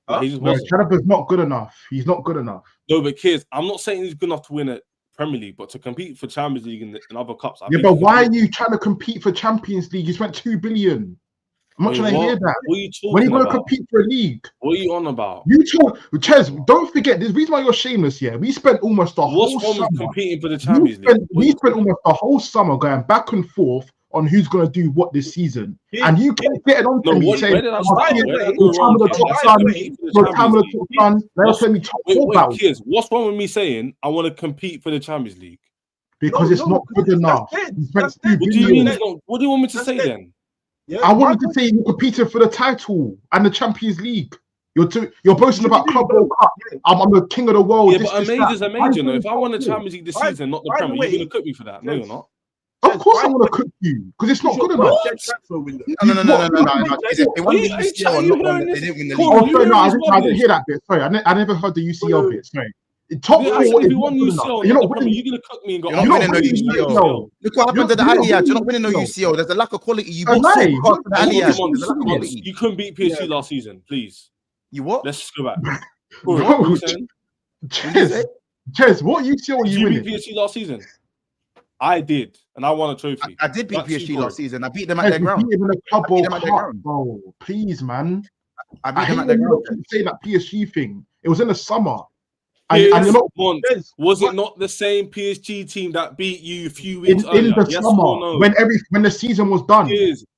H: Chalobah's not good enough. He's not good enough.
J: No, but kids, I'm not saying he's good enough to win a Premier League, but to compete for Champions League and other cups.
H: But why are you trying to compete for Champions League? You spent 2 billion. I'm not trying to hear that.
J: What are you talking
H: when are you going
J: about?
H: To compete for a league?
J: What are you on about?
H: Chez, don't forget, there's a reason why you're shameless here. We spent almost the whole summer
J: competing for the Champions League.
H: We spent almost the whole summer going back and forth on who's going to do what this season. And you kept getting on to me saying,
J: Wait, kids, what's wrong with me saying I want to compete for the Champions League?
H: Because it's not good enough.
J: What do you mean? What do you want me to say then?
H: Yeah, I wanted to say you're competing for the title and the Champions League. You're boasting about Club World Cup. I'm the king of the world.
J: Yeah, but a major's a major. No, if I won the Champions League this season, not the Premier, you're going to cook me for that. No, you're not.
H: Of course, I'm going to cook you because it's not good enough. No. I didn't hear that bit. Sorry, I never heard the UCL bit. Sorry. Top four.
J: If you won UCL, you're not going to cook me and go.
B: You're not winning no UCL. Look what happened to the Allianz. You're not winning no UCL. There's a lack of quality. You
J: You couldn't beat PSG last season, please.
B: You what?
J: Let's just go back.
H: Chez, what UCL are you winning?
J: You beat PSG last season. I did, and I won a trophy.
B: I did beat PSG last season. I beat them at their ground.
H: Bro, please, man. I beat them at their ground. Say that PSG thing. It was in the summer.
J: Was it not the same PSG team that beat you a few weeks earlier?
H: In the summer, when the season was done.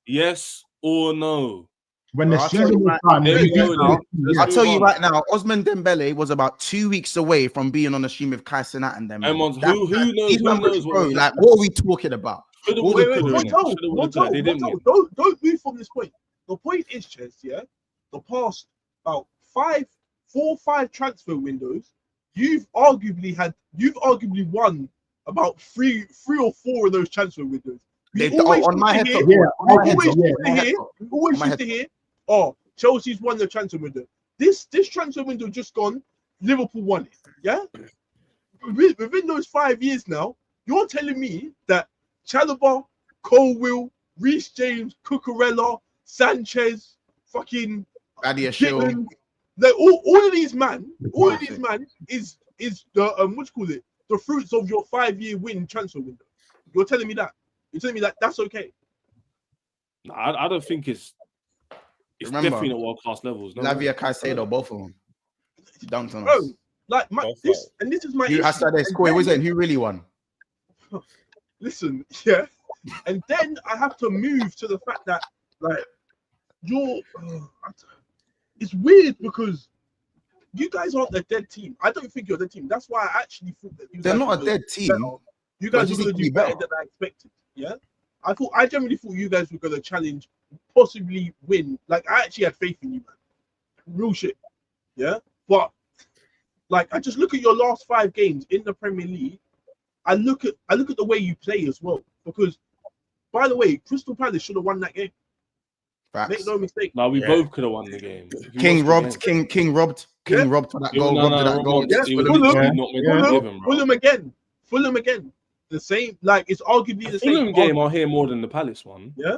J: Yes or no?
H: When the
B: I'll tell
H: season
B: you
H: was
B: right-
H: done,
J: There
H: we
J: we go,
H: beat
J: then.
H: them.
J: Let's
B: I'll
J: move
B: tell you
J: on.
B: right now, Osman Dembele was about 2 weeks away from being on the stream with Kai Cenat and them. man.
J: Who knows?
B: These
J: Who
B: man was-
J: knows
B: bro,
J: what?
B: like, what are we talking about?
J: Should've,
B: What
J: would've,
F: Wait,
J: could've,
F: one
J: innit?
F: toe.
J: Should've, would've, could've. They didn't win.
F: Don't move from this point. The point is, Ches, yeah, the past about 4 or 5 transfer windows, you've arguably won about three or 4 of those transfer windows. We always
B: on my head
F: used to
B: top,
F: hear,
B: on my head top,
F: we
B: on my head top.
F: always
B: On my
F: used
B: head
F: to hear, oh, Chelsea's won the transfer window. This transfer window just gone, Liverpool won it. Yeah? Within those 5 years now, you're telling me that Chalobah, Colwill, Reece James, Cucurella, Sanchez, fucking
B: Gittins,
F: like all of these man is the what you call it? The fruits of your 5-year win transfer window. You're telling me that? You're telling me that that's okay?
J: No, I don't think it's
B: Remember,
J: definitely not world class levels. No,
B: Lavia Caicedo, both of them. Dunked on
F: Bro,
B: us.
F: like this is my
B: You
F: issue.
B: Hassan Scoy, was it? Who really won?
F: Listen, yeah, and then I have to move to the fact that like it's weird because you guys aren't a dead team. I don't think you're a dead team. That's why I actually thought that
B: They're not a dead team.
F: You guys were going to do better than I expected. Yeah, I generally thought you guys were going to challenge, possibly win. Like I actually had faith in you, man. Real shit. Yeah, but like I just look at your last 5 games in the Premier League. I look at the way you play as well. Because, by the way, Crystal Palace should have won that game.
B: Facts.
F: Make no mistake.
J: No, we both could have won the game.
B: King robbed for that goal. Robbed for that goal.
F: Fulham again. The same. Like it's arguably the same.
J: Fulham game. I'll hear more than the Palace one.
F: Yeah.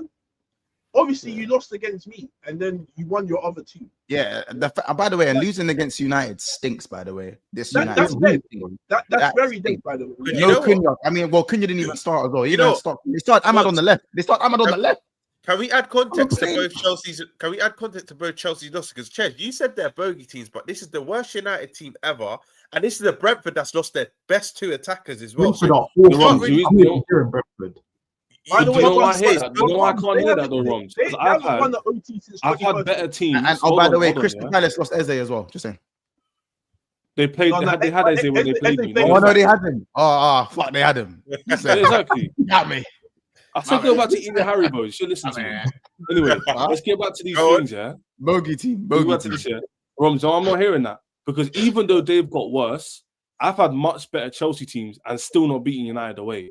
F: Obviously, you lost against me, and then you won your other 2.
B: Yeah. By the way, and losing against United stinks. By the way,
F: that's very dead. By the way,
B: no Cunha. I mean, well, Cunha didn't even start as well. He didn't start. They start Ahmad on the left.
I: Can we add context to both Chelsea's? Can we add context to both Chelsea's losses? Because Chez, you said they're bogey teams, but this is the worst United team ever, and this is the Brentford that's lost their best 2 attackers as well.
H: Brentford.
J: By the way, you know why I hate that? You know why I can't hear that though, Roms? Because I've had better teams.
B: And by the way, Crystal Palace lost Eze as well. Just saying.
J: They played. They had Eze when they played me.
B: Oh no, they had him. Fuck, they had him.
J: Exactly.
B: Got me.
J: I said go back to eating the Haribo. You should listen to me. Anyway, let's get back to these things, yeah.
B: Bogey team.
J: Roms, so I'm not hearing that because even though they've got worse, I've had much better Chelsea teams and still not beating United away.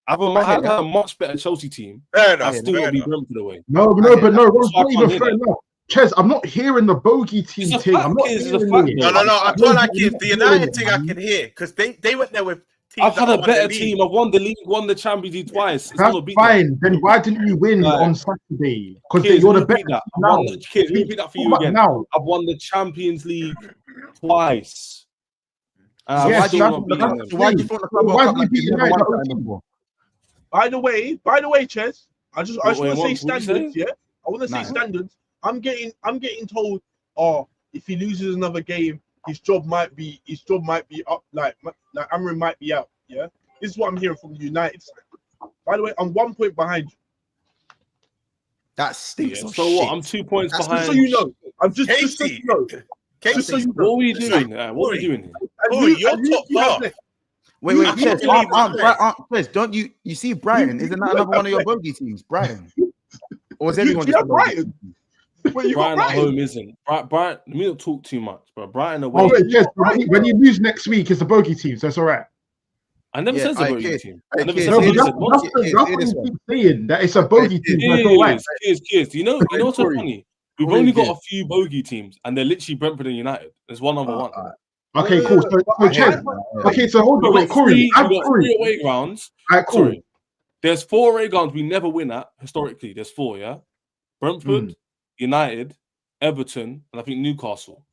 J: I've had a much better Chelsea team. I still not beat Brentford away.
H: No, it's not even fair enough. Ches, I'm not hearing the bogey team thing. I'm not hearing it.
I: No. I can't like it. The United thing I can hear because they went there with.
J: I've had a better team. I've won the league, won the Champions League twice.
H: That's fine. Then why didn't you win on Saturday? Because you're the best now.
J: Kids, repeat that for you again. Now I've won the Champions League twice.
F: By the way, Ches, I just want to say standards. Yeah, I want to say standards. I'm getting told, if he loses another game, his job might be up. Like Amrin might be out. Yeah, this is what I'm hearing from the United side. By the way, I'm 1 point behind you.
B: That stinks.
J: So what? I'm 2 points behind.
F: Just so you know, I'm just so you know.
J: Casey, what are we doing? What are we doing here?
I: You're top half.
B: Wait, Ches, don't you see Brighton? Isn't that another one of your bogey teams, Brighton? Or is everyone just
F: Brighton?
J: Brighton at home isn't. Brighton, let me not talk too much, but Brighton away.
H: Yes, when you lose next week, it's a bogey team, so it's all right.
J: I never said it's a bogey team. I never said
H: that's what you keep saying, that it's a bogey team.
J: Kids, you know what's so funny? We've only got a few bogey teams, and they're literally Brentford and United. There's one other one.
H: Okay, cool. So hold on, wait, Corey.
J: We've got 3 away grounds.
H: Alright, cool.
J: Sorry. There's 4 away grounds we never win at historically. There's 4, yeah. Brentford, United, Everton, and I think Newcastle.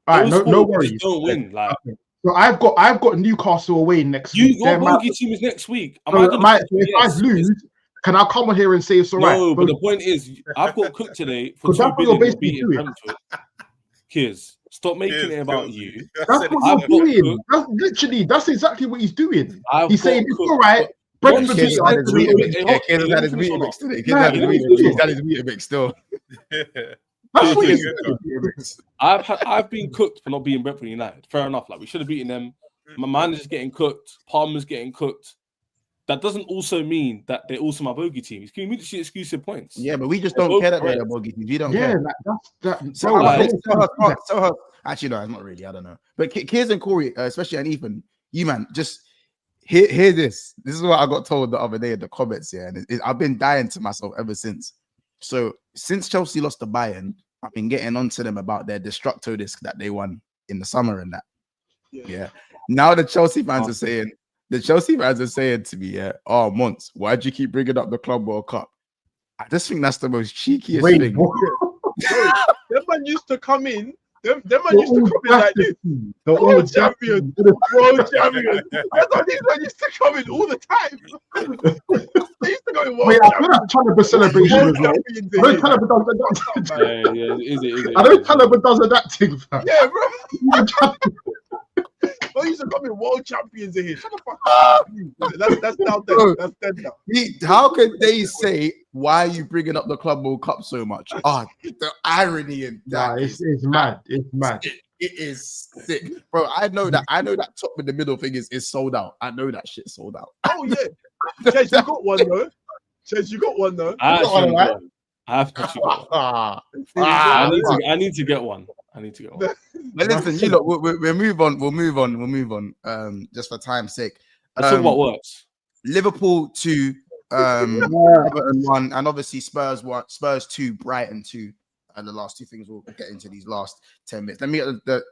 H: All right, no worries.
J: Don't win. Like,
H: so I've got Newcastle away next week.
J: Your bogey team is next week.
H: If I lose, can I come on here and say it's all right?
J: No, but the point is, I've got Cook today for
H: $2 billion beating
J: Brentford. Kids, stop making it about you.
H: That's what he's doing. That's exactly what he's doing. He's saying it's all right. Brentford
B: Kids had his Weetabix today. Kids had his Weetabix still.
J: I've been cooked for not beating Brentford United. Fair enough. Like we should have beaten them. My manager's getting cooked. Palmer's getting cooked. That doesn't also mean that they're also my bogey team. It's mutually exclusive points.
B: Yeah, but we just don't care that they're bogey teams. You don't care. Actually, no, it's not really. I don't know. But Kiers and Corey, especially and Ethan, you man, just hear this. This is what I got told the other day in the comments. Yeah, and I've been dying to myself ever since. So since Chelsea lost to Bayern, I've been getting onto them about their Destructo disc that they won in the summer and that. Yeah. Now the Chelsea fans are saying. The Chelsea fans are saying to me, yeah, oh, Mons, why'd you keep bringing up the Club World Cup? I just think that's the most cheekiest thing.
F: Them man used to come in. Them man used to come in like this.
H: The
F: world champions. World champions. I thought these men used to come in all the time. They used to go in world champions.
H: I know that Chalobah celebration as well. I know Chalobah does that thing.
F: Yeah, bro. Oh, used to come in world champions in here. Shut the fuck up. That's down there. That's dead now.
B: How can they say, why are you bringing up the Club World Cup so much? The irony in that.
H: It's mad. It's mad.
B: It is sick. Bro, I know that top in the middle thing is sold out. I know that shit sold out.
F: Oh, yeah. Chase, you got one, though. Chase, you got one, though.
J: I have to got one. I need to get one.
B: But listen, you look, we'll move on. We'll move on. Just for time's sake.
J: Let's talk about works.
B: Liverpool 2, Everton 1, and obviously Spurs 2, Brighton 2. And the last two things we'll get into these last 10 minutes. Let me get the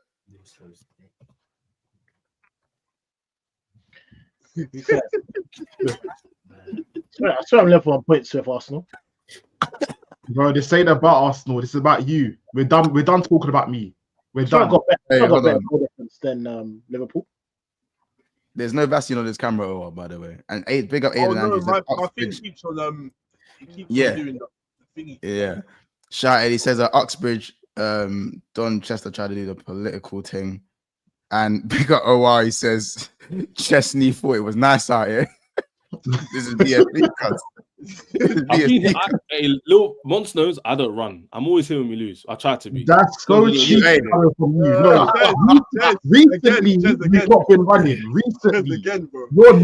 G: I swear I'm left 1 point with Arsenal.
H: Bro, this ain't about Arsenal. This is about you. We're done talking about me. We're done.
G: I got better goal difference than Liverpool.
B: There's no vaccine on this camera, by the way. And big up Aiden Andrews.
F: My thing keeps on doing the thingy.
B: Yeah. Shout out, he says at Uxbridge, Don Chester tried to do the political thing. And big up OR, he says Chesney thought it was nice out here. This is BFB cuts.
J: Little Mons knows I don't run. I'm always here when we lose. I try to be.
H: That's so cheap coming from you. No, recently you've not been running. Recently,
F: again, bro.
J: I'm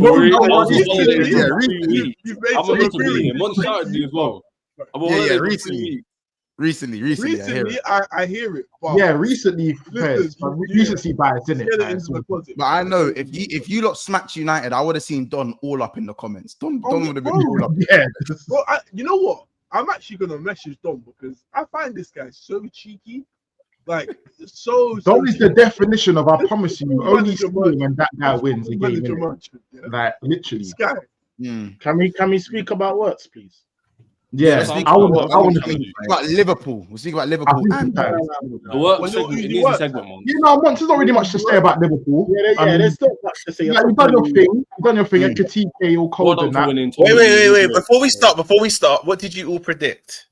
J: Mons started me as well.
F: Recently, I hear it.
H: But recently, recency bias, isn't it?
B: But I know if you lot smacked United, I would have seen Don all up in the comments. Don would have been all up.
H: Yeah.
F: Well, you know what? I'm actually gonna message Don because I find this guy so cheeky. Like
H: Don is the definition of I promise you, only score when that guy wins a game. Like literally.
F: This guy.
G: Can we speak about works, please?
H: Yeah, I want to think
B: about Liverpool. We'll speak about Liverpool.
H: You know, Mons, there's not really much to say about Liverpool.
G: There's not much to say.
H: Like, you've done your thing. And critique all cold and that.
I: Wait. Before we start, what did you all predict?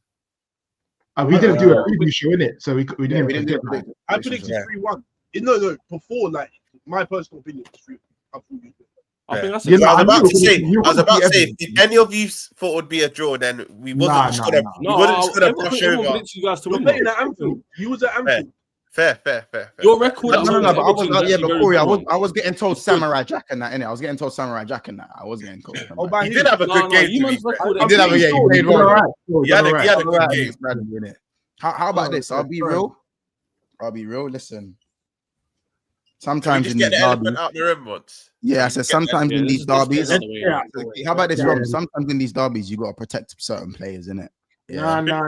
H: We didn't do a preview show, innit? So we didn't predict.
F: I predicted 3-1. No, before, like, my personal opinion was 3-1.
J: I think that's
I: I was about to say, if any of you thought it would be a draw, then we wasn't just gonna brush over.
F: You're playing at Anfield. You was at Anfield.
I: Fair.
J: Your record.
B: I was getting told Samurai Jack and that, innit? I was getting told Samurai Jack and that. I was getting told.
I: He did have a good game. He
B: did have a game. He played well.
I: He had a good game.
B: How about this? I'll be real. Listen. Sometimes in these derbies,
I: out the room once.
B: I said sometimes in these derbies. How about this, Rob? Sometimes in these derbies, you got to protect certain players, innit?
H: No.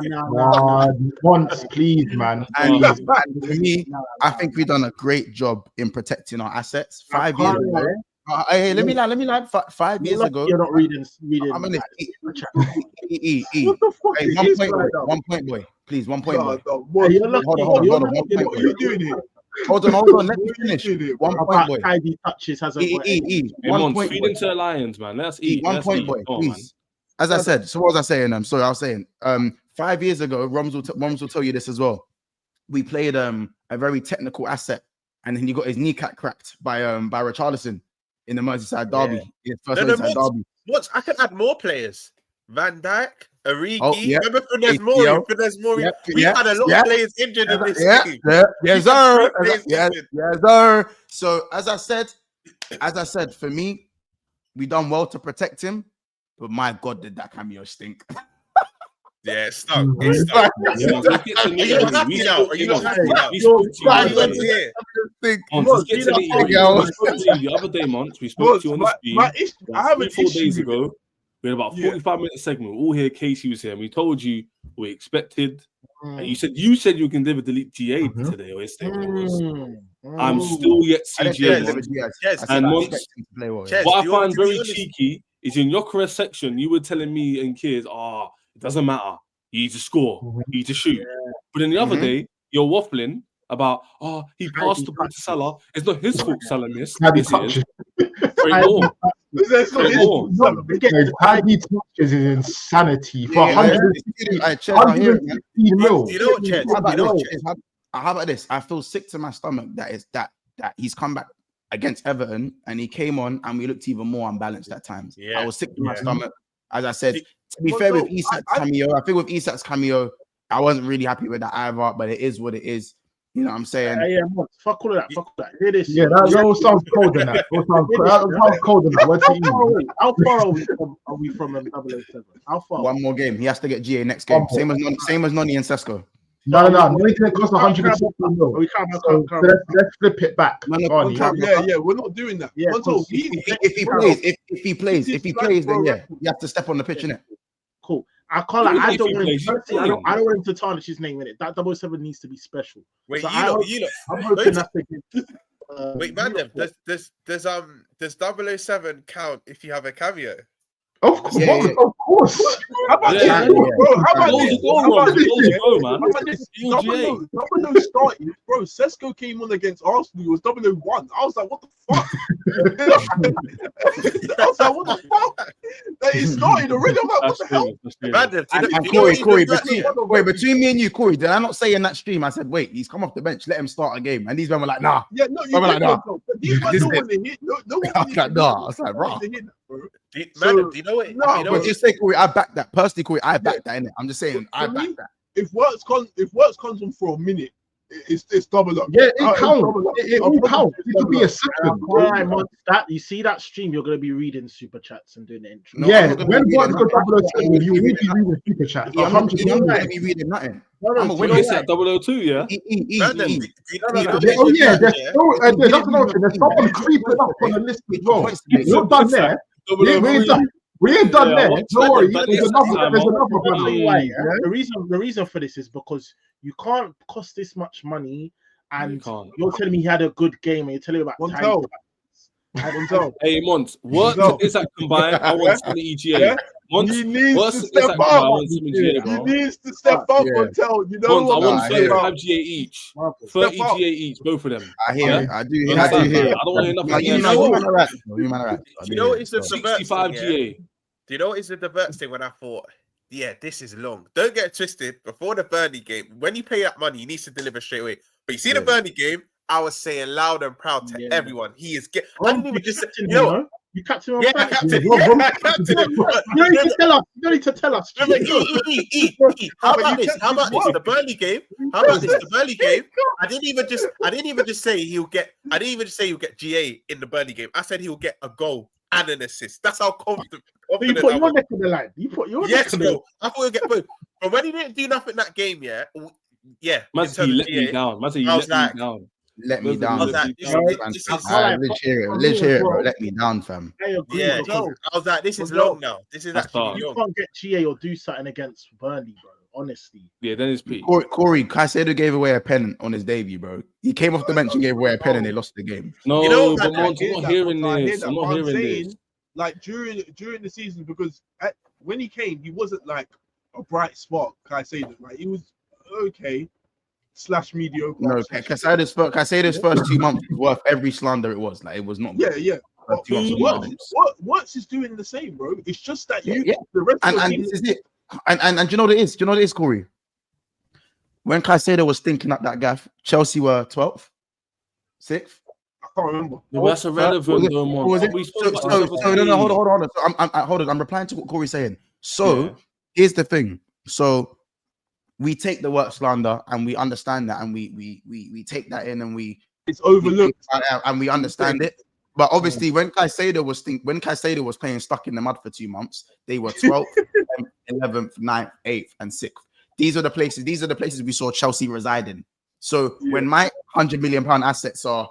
H: Once, please, man.
B: And for me, I think we've done a great job in protecting our assets. 5 years ago. Hey, let me lie. 5 years ago.
G: You're not reading.
B: I'm gonna E.
F: What the fuck
B: hey,
F: is this,
B: 1 point, boy. Please, 1 point, boy.
F: What are you doing here?
B: Hold on. Let me finish. 1 point, boy.
G: Tidy touches has a
J: E. 1 point. Feed into the Lions, man. Let's eat.
B: 1 point, boy. Please. As I said, so what was I saying? I'm sorry. I was saying 5 years ago, Roms will tell you this as well. We played a very technical asset, and then he got his kneecap cracked by Richarlison in the Merseyside derby. His first Merseyside derby.
I: I can add more players. Van Dijk, Origi, remember Funes Mori? We had a lot of players injured in this team.
B: Yes, sir. So as I said, for me, we done well to protect him, but my God, did that cameo stink?
I: Yeah, it stunk. It stunk. Are you not happy now? Are you not happy now?
J: The other day, Monts, we spoke to you on the stream.
F: I have
J: 4 days ago. We had about 45-minute segment. We all here. Casey was here, and we told you we expected. And you said you can never delete GA today or yesterday. I'm still yet CGA. And Monts, what I find very cheeky is in Gyökeres section. You were telling me and kids, it doesn't matter. You need to score. You need to shoot. But then the other day, you're waffling about, he passed the ball to Salah. It's not his fault Salah missed. Yes, it is.
H: How he touches is insanity for 150 mil.
I: You know what, Ched?
B: How about this? I feel sick to my stomach that he's come back against Everton and he came on and we looked even more unbalanced at times. I was sick to my stomach. As I said, to be fair with Isak's cameo, I think with Isak's cameo, I wasn't really happy with that either, but it is what it is. You know what I'm saying?
G: Fuck all of that. Fuck that. Hear this.
H: Yeah, that all sounds cold in that. That sounds cold in that.
G: How far are we from 007? How far?
B: One more game. He has to get GA next game. Same as Noni and Sesko.
H: No. It's going to cost 160 mil. Let's flip it back.
F: We're not doing that.
B: Yeah, if he plays, then you have to step on the pitch, innit?
G: Cool. I can't. I don't want him to tarnish his name in it. That 007 needs to be special.
I: Wait,
G: so
I: you look.
G: I'm hoping that's
I: wait, man. Does 007 count if you have a cameo?
H: Of course.
F: How about this? Double started, bro. Sesko came on against Arsenal. It was 001. I was like, what the fuck? I was like, what the fuck? He started already. I'm like, what the hell?
B: Corey, between me and you, Corey, did I not say in that stream? I said, wait, he's come off the bench. Let him start a game. And these men were like, nah.
F: Yeah, no, you did not. These men don't want to hit. No one
B: I was like, nah. I was like, bro.
I: Do you know it?
B: But just say, Corey, I back that. Personally, Corey, I back that, innit? I'm just saying, I back that.
F: If works comes on for a minute, it's double up.
H: Yeah, it counts. It will count. It could be a second.
G: You see that stream, you're going to be reading super chats and doing the intro.
H: When works got 007, you will be reading super chats.
B: I'm not going to be reading nothing.
J: It's at 002, yeah?
H: There's someone creeping up on the list as well. You're done there. We ain't done there. Don't worry. There's another one.
G: The reason for this is because you can't cost this much money, and you're telling me he had a good game, and you're telling me about
F: Montel.
J: Hey, Mont, what is that combined? I want 20 EGA.
F: He needs to step up. He needs to step up, Montel. You know
J: what? I want 35 GA each. 30 GA each, both of them.
B: I hear it. I do hear it.
J: I don't want enough.
I: You know what is the
J: 65 GA?
I: Do you know what is the divert thing when I thought, this is long. Don't get it twisted. Before the Burnley game, when you pay that money, he needs to deliver straight away. But you see the Burnley game, I was saying loud and proud to everyone. He is I didn't even just say,
G: you captain him.
I: Yeah, captain. You
G: don't need to tell us.
I: How about this? The Burnley game. I didn't even just say he'll get GA in the Burnley game. I said he'll get a goal and an assist. That's how confident.
G: You put your neck on the line.
I: Yes, bro. I thought he'll get both. But when he didn't do nothing that game,
J: Must he let me down? Must he let me down?
B: Let me down. Let's hear it, bro. Let me down, fam.
I: I was like, this is long now. This is actually
G: you can't get GA or do something against Burnley, bro. Honestly.
J: Yeah, then it's peak.
B: Corey, Caicedo gave away a pen on his debut, bro. He came off the bench and gave away a pen and they lost the game.
J: No, but I'm not hearing this. I'm not hearing this.
F: Like during the season, because when he came, he wasn't like a bright spark. Caicedo, like he was okay. / mediocre.
B: No, Caicedo's first 2 months was worth every slander it was. Like it was not.
F: Yeah. Works is doing the same, bro. It's just that the rest of the team
B: this is it. And do you know what it is? Do you know what it is, Corey? When Caicedo was thinking up that gaff, Chelsea were 12th, 6th.
F: I can't remember.
J: No, that's irrelevant.
B: No, hold on. So I'm replying to what Corey's saying. So here's the thing. So we take the word slander and we understand that, and we take that in, and
F: it's overlooked
B: and we understand it. But obviously, when Caicedo was playing stuck in the mud for 2 months, they were 12th, 11th, 9th, 8th, and 6th. These are the places we saw Chelsea reside in. So when my £100 million assets are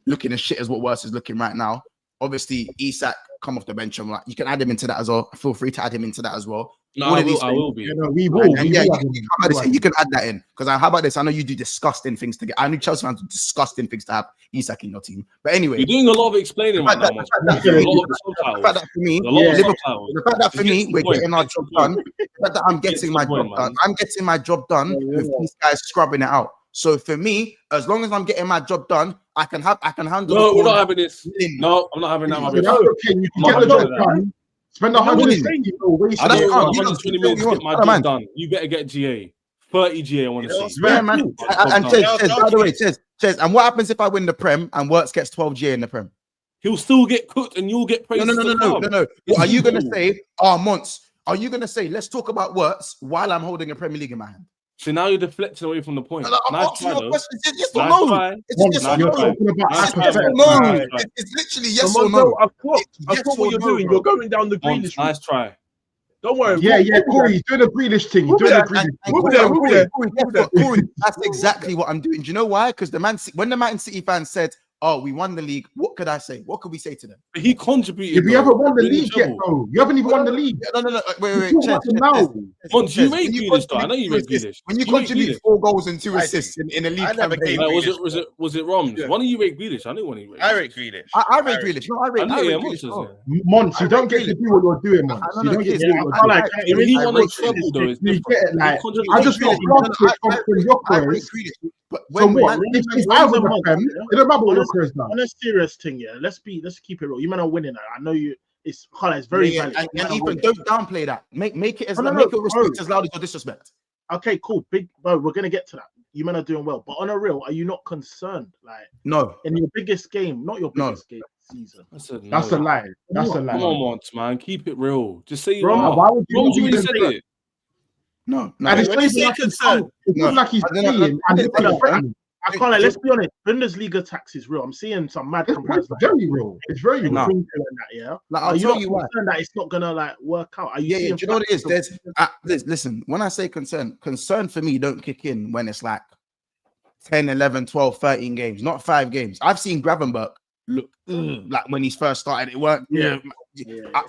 B: looking as shit as what Worse is looking right now, obviously Isak come off the bench, and like, you can add him into that as well. Feel free to add him into that as well.
J: No, I will be.
H: We will.
B: You can add that in, because how about this? I know you do disgusting things to get. I know Chelsea fans do disgusting things to have Isak in your team. But anyway,
J: you're doing a lot of explaining right now.
B: The fact that for me, we're getting our job done. The fact that I'm getting my job done. I'm getting my job done with these guys scrubbing it out. So for me, as long as I'm getting my job done, I can handle.
J: No, we're not having this. No, I'm not having that.
H: You can get the job done. Spend 120
J: I don't want 120 million to get my job done. You better get GA. 30 GA I want to see.
B: Yeah, man. And by the way, Ches, and what happens if I win the Prem and Wirtz gets 12 GA in the Prem?
J: He'll still get cooked and you'll get praised.
B: No. Are you going to say, Mons, are you going to say, let's talk about Wirtz while I'm holding a Premier League in my hand?
J: So now you're deflecting away from the point.
B: I'm asking your question. Yes or no? It's literally yes or no.
F: I thought what you're doing. You're going down the Grealish.
J: Nice try.
F: Don't worry.
H: Yeah, Corey, he's doing a Grealish thing.
B: Corey, that's exactly what I'm doing. Do you know why? Because when the Man City fans said, "Oh, we won the league," what could I say? What could we say to them?
J: But he contributed.
H: If you haven't won the league yet, bro, you haven't even won the league.
B: No. Wait.
J: Mons, you rate Grealish, though. I know you rate Grealish.
B: When you contribute 4 goals and 2 assists in a league campaign,
J: was it Roms? Why don't you rate Grealish? I know one you rate.
I: I rate Grealish.
B: I rate Grealish. No, I rate Grealish.
H: Mons, you don't get to do what you're doing, Mons. You don't get to do what you're doing.
J: He won a treble, though.
H: I just got from Gyökeres. But when if I win the Prem, it don't matter what Gyökeres now.
G: On a serious thing, yeah. Let's keep it real. You men are winning that. I know you. It's very valid.
B: And even don't downplay that. Make it make your respect as loud as your disrespect.
G: Okay, cool. Big bro, we're gonna get to that. You men are doing well, but on a real, are you not concerned? Like,
B: no,
G: in your biggest game, not your biggest game season.
H: That's a lie. That's a lie.
J: Come on, Mons, man. Keep it real. Just say you
H: are. Why would you
J: already said it?
B: No.
F: And it's
H: like he's playing and
G: I can't let's be honest. Bundesliga tax is real. I'm seeing some mad comparisons.
H: It's very real. It's very real.
B: Like, I'll tell you why.
G: That it's not gonna work out.
B: Do you know what it is? Listen, when I say concern for me don't kick in when it's like 10, 11, 12, 13 games, not 5 games. I've seen Gravenberch look like when he first started, it weren't.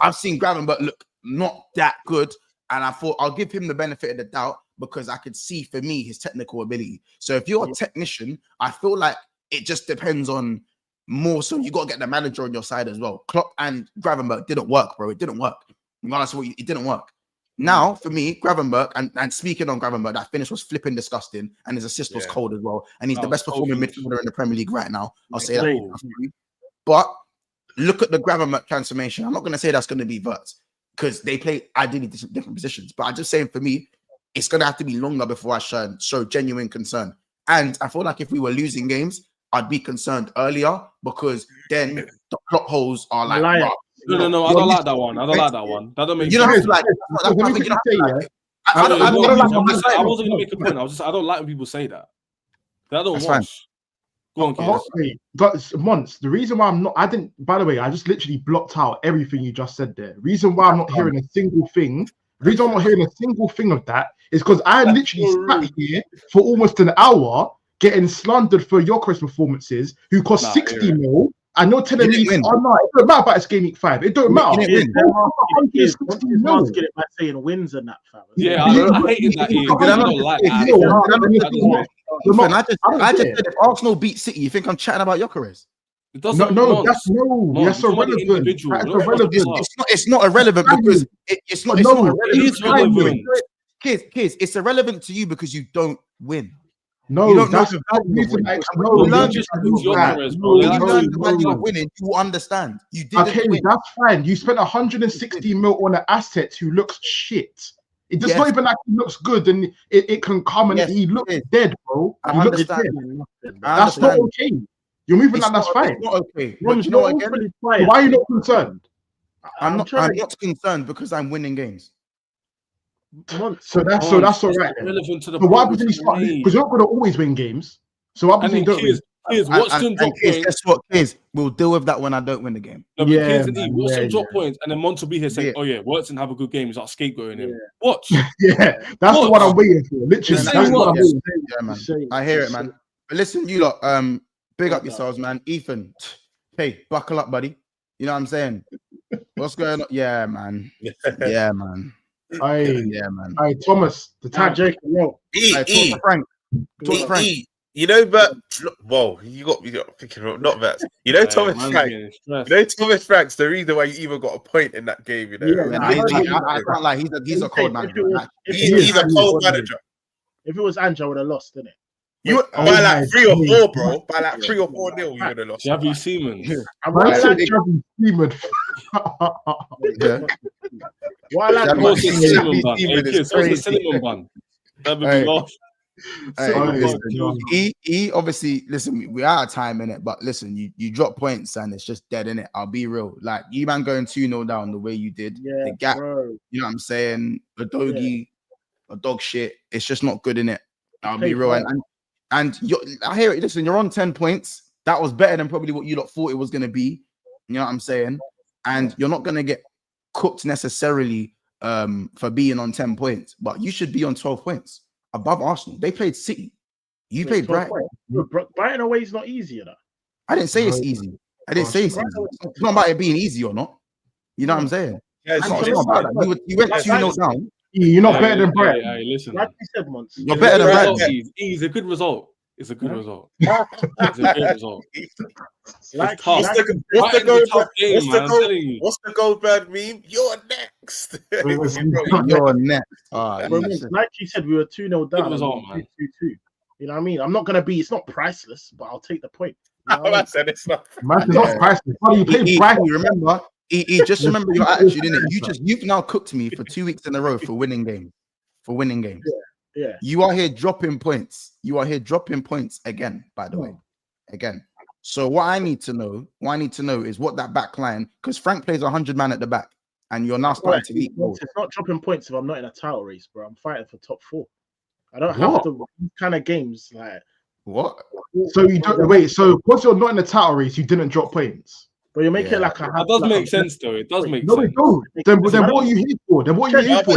B: I've seen Gravenberch look not that good, and I thought I'll give him the benefit of the doubt, because I could see for me his technical ability. So if you're a technician, I feel like it just depends on more. So you got to get the manager on your side as well. Klopp and Gravenberch didn't work, bro. It didn't work. It didn't work. Now for me, Gravenberch, and speaking on Gravenberch, that finish was flipping disgusting, and his assist was cold as well. And he's the best performing midfielder in the Premier League right now. I'll say that. But look at the Gravenberch transformation. I'm not going to say that's going to be Wirtz, because they play ideally different positions. But I'm just saying, for me, it's going to have to be longer before I show genuine concern. And I feel like if we were losing games, I'd be concerned earlier, because then the plot holes are like...
J: No, I don't like that one. That don't make sense.
B: You don't have to like...
J: I wasn't going to make a point. I don't like when people say that. That don't wash. Go on,
H: Kids. But Mons, the reason why by the way, I just literally blocked out everything you just said there. Reason why I'm not hearing a single thing... The reason I'm not hearing a single thing of that is because I literally sat here for almost an hour getting slandered for Gyökeres performances, who cost 60 mil, and you're telling me, oh no, it don't matter about it's game week 5. It don't matter.
G: He's masking it by saying wins and that, fam.
J: Yeah, I hated that.
B: I just said if Arsenal beat City, you think I'm chatting about Gyökeres?
H: That's irrelevant.
B: It's not irrelevant because it's not irrelevant. Kids, it's irrelevant to you because you don't win.
H: No,
B: that's winning. You will understand. You didn't win.
H: That's fine. You spent 160 mil on an asset who looks shit. It's just not even like he looks good and it can come and he looks dead, bro.
B: I understand.
H: That's not okay. You're moving like that's fine.
B: It's not okay. But you know what, again?
H: Why are you not concerned?
B: I'm not concerned because I'm winning games.
H: So that's all right.
J: Relevant to the
H: but what happens when you start? Because you're not going to always win games. So what happens when you don't win?
J: Watch them drop points.
B: Guess what, Kiz? We'll deal with that when I don't win the game.
J: No, watch them drop points, and then Monts will be here saying, "Oh yeah, Watson have a good game." He's like scapegoating him. Watch.
H: That's what I'm waiting for. Literally, that's what I'm waiting for.
B: Yeah, man. I hear it, man. But listen, you lot, big up yourselves, man. Ethan, hey, buckle up, buddy. You know what I'm saying? What's going on? Yeah, man. Yeah, man.
H: Hey, Thomas, the tag Jake.
B: Frank.
I: You know, but whoa, you got thinking not that. You know, Thomas Frank. You know, Thomas Frank's the reason why you even got a point in that game. You know,
B: I can't lie. He's a cold manager.
I: He's a cold manager.
G: If it was Ange, I would have lost, didn't it?
I: You by like 3 or 4, bro. By like 3 or 4 nil, you would have lost.
J: Javi Seaman.
H: Javi Seaman.
G: Why like
J: cinnamon bun? That would be lost.
B: He obviously, listen, we're out of time in it, but listen, you drop points and it's just dead in it. I'll be real, like you man going 2-0 down the way you did, the gap, bro. You know what I'm saying? The doggy, a dog shit. It's just not good in it. I'll be real, and I hear it. Listen, you're on 10 points. That was better than probably what you lot thought it was gonna be. You know what I'm saying? And you're not gonna get cooked necessarily for being on 10 points, but you should be on 12 points. Above Arsenal. They played City. You played Brighton.
G: Brighton away is not easier though.
B: I didn't say it's easy. I didn't say it's easy. It's not about it being easy or not. You know what I'm saying?
C: Yeah,
B: it's not about that. You went 2-0 down.
H: You're not better than Brighton.
J: Hey, listen.
G: Like you said once.
B: You're better than Brighton.
J: It's a good result. It's a good result. It's a good result.
I: What's the Goldberg meme? You're next.
B: You're next.
G: Like you said, we were 2-0 down. 2-2. You know what I mean? I'm not gonna be. It's not priceless, but I'll take the point. You know
I: I said it's not.
H: It's not priceless. You played Brighton.
B: Remember? Just remember your attitude, innit? You've now cooked me for 2 weeks in a row for winning games.
G: Yeah.
B: You are here dropping points. You are here dropping points again, by the way. Again. So what I need to know is what that back line, because Frank plays 100 man at the back, and you're now starting to eat goals.
G: It's not dropping points if I'm not in a title race, bro. I'm fighting for top 4. I don't have to win kind of games like
B: what?
H: So you don't wait. So because you're not in the title race, you didn't drop points.
G: But you make it like
J: that does make sense, though. It does make sense.
H: No, it don't. Then what are you here for? Then what are you here for?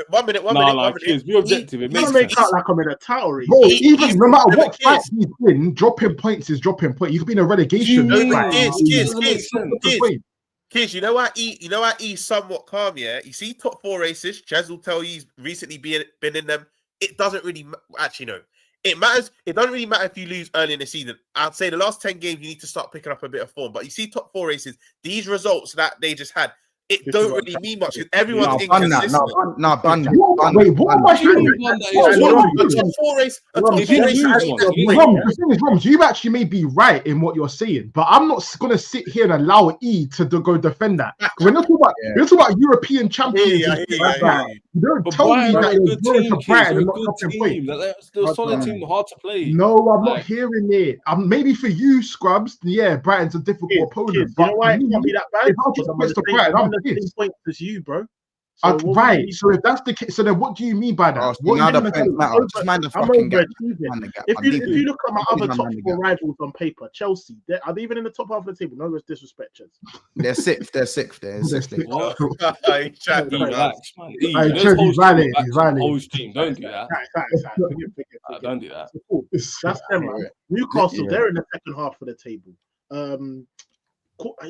I: One minute.
J: Kids, be objective. It makes
G: sense. Out like I'm in a title race.
H: Bro, even no matter what fight he's in, dropping points is dropping points. You could be in a relegation.
I: Kids, you know why he's somewhat calm, yeah? You see top 4 races, Jez will tell you he's recently been in them. It doesn't really actually no. It matters. It doesn't really matter if you lose early in the season. I'd say the last 10 games you need to start picking up a bit of form. But you see top 4 races, these results that they just had, it don't really mean much because everyone's inconsistent.
H: Wait, what am I doing? You actually may be right in what you're saying, but I'm not going to sit here and allow E to go defend that. When you're talking about European champions, you don't tell me that you're going to Brighton and not dropping points.
J: They're a solid team, hard to play.
H: No, I'm not hearing it. Maybe for you, Scrubs, yeah, Brighton's a difficult opponent.
G: But you know why it can't be that bad?
H: I'm
G: points as you, bro.
H: So right. So if that's the case, so then what do you mean by that?
B: Just mind the fucking gap.
G: If you look at my other top 4 rivals on paper, Chelsea, are they even in the top half of the table? No disrespect, Chelsea.
B: They're sixth. They're sixth.
J: Don't do that. Don't do that.
G: That's them, man. Newcastle, they're in the second half of the table.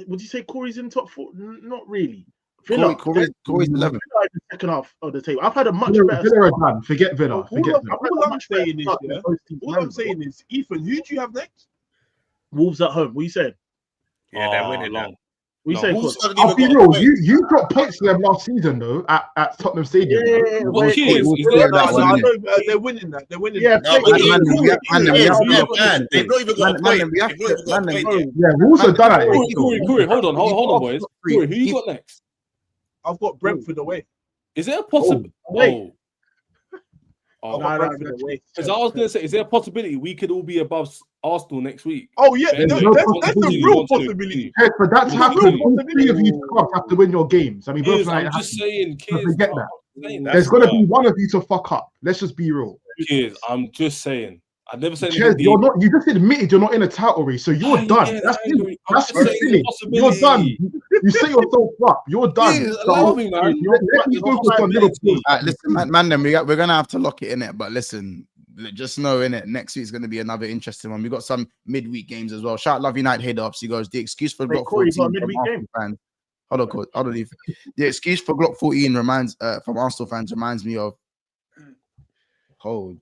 G: Would you say Corey's in top 4? Not really.
B: Corey's 11th.
G: The second half of the table. I've had a much better.
H: Villa are done. Forget Villa.
F: All I'm saying is, Ethan, who do you have next?
G: Wolves at home. What you saying?
I: Yeah, they're winning now.
G: What you saying?
H: I'll be real. You got points to them last season though at Tottenham Stadium.
F: They're winning that. They're winning.
G: Yeah,
I: they've not even got a point.
H: Yeah, Wolves are done.
J: Corey, hold on, boys. Corey, who you got next?
F: I've got Brentford away.
J: Is there a possibility? Because I was going to say, is there a possibility we could all be above Arsenal next week?
F: Oh yeah, that's a real possibility.
H: Yes, but that's happening. All 3 of you have to win your games. I mean,
J: I'm just saying, kids.
H: Forget that. There's gonna be one of you to fuck up. Let's just be real.
J: Kids, I'm just saying. I never said
H: Chez, you're not. You just admitted you're not in a title race, so you're done. That's it. That's it. You're done. You set yourself up. You're done.
J: Please, allow me, man.
H: Let me focus on Liverpool.
B: Listen, man, then we're gonna have to lock it in it. But listen, just know in it, next week's gonna be another interesting one. We got some midweek games as well. Shout Love United head ups. He goes, the excuse for Glock 14 midweek game. Fans. Hold on. The excuse for Glock 14 reminds from Arsenal fans reminds me of all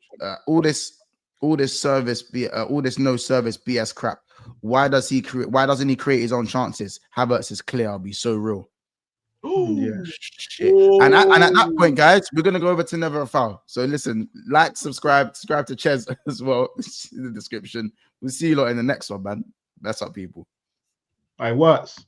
B: this service all this no service BS crap. Why doesn't he create his own chances? Havertz is clear. I'll be so real.
H: Yeah.
B: Shit. And at that point, guys, we're gonna go over to Never a Foul. So listen, like, subscribe to Chez as well in the description. We'll see you lot in the next one, man. That's up, people.
H: It works.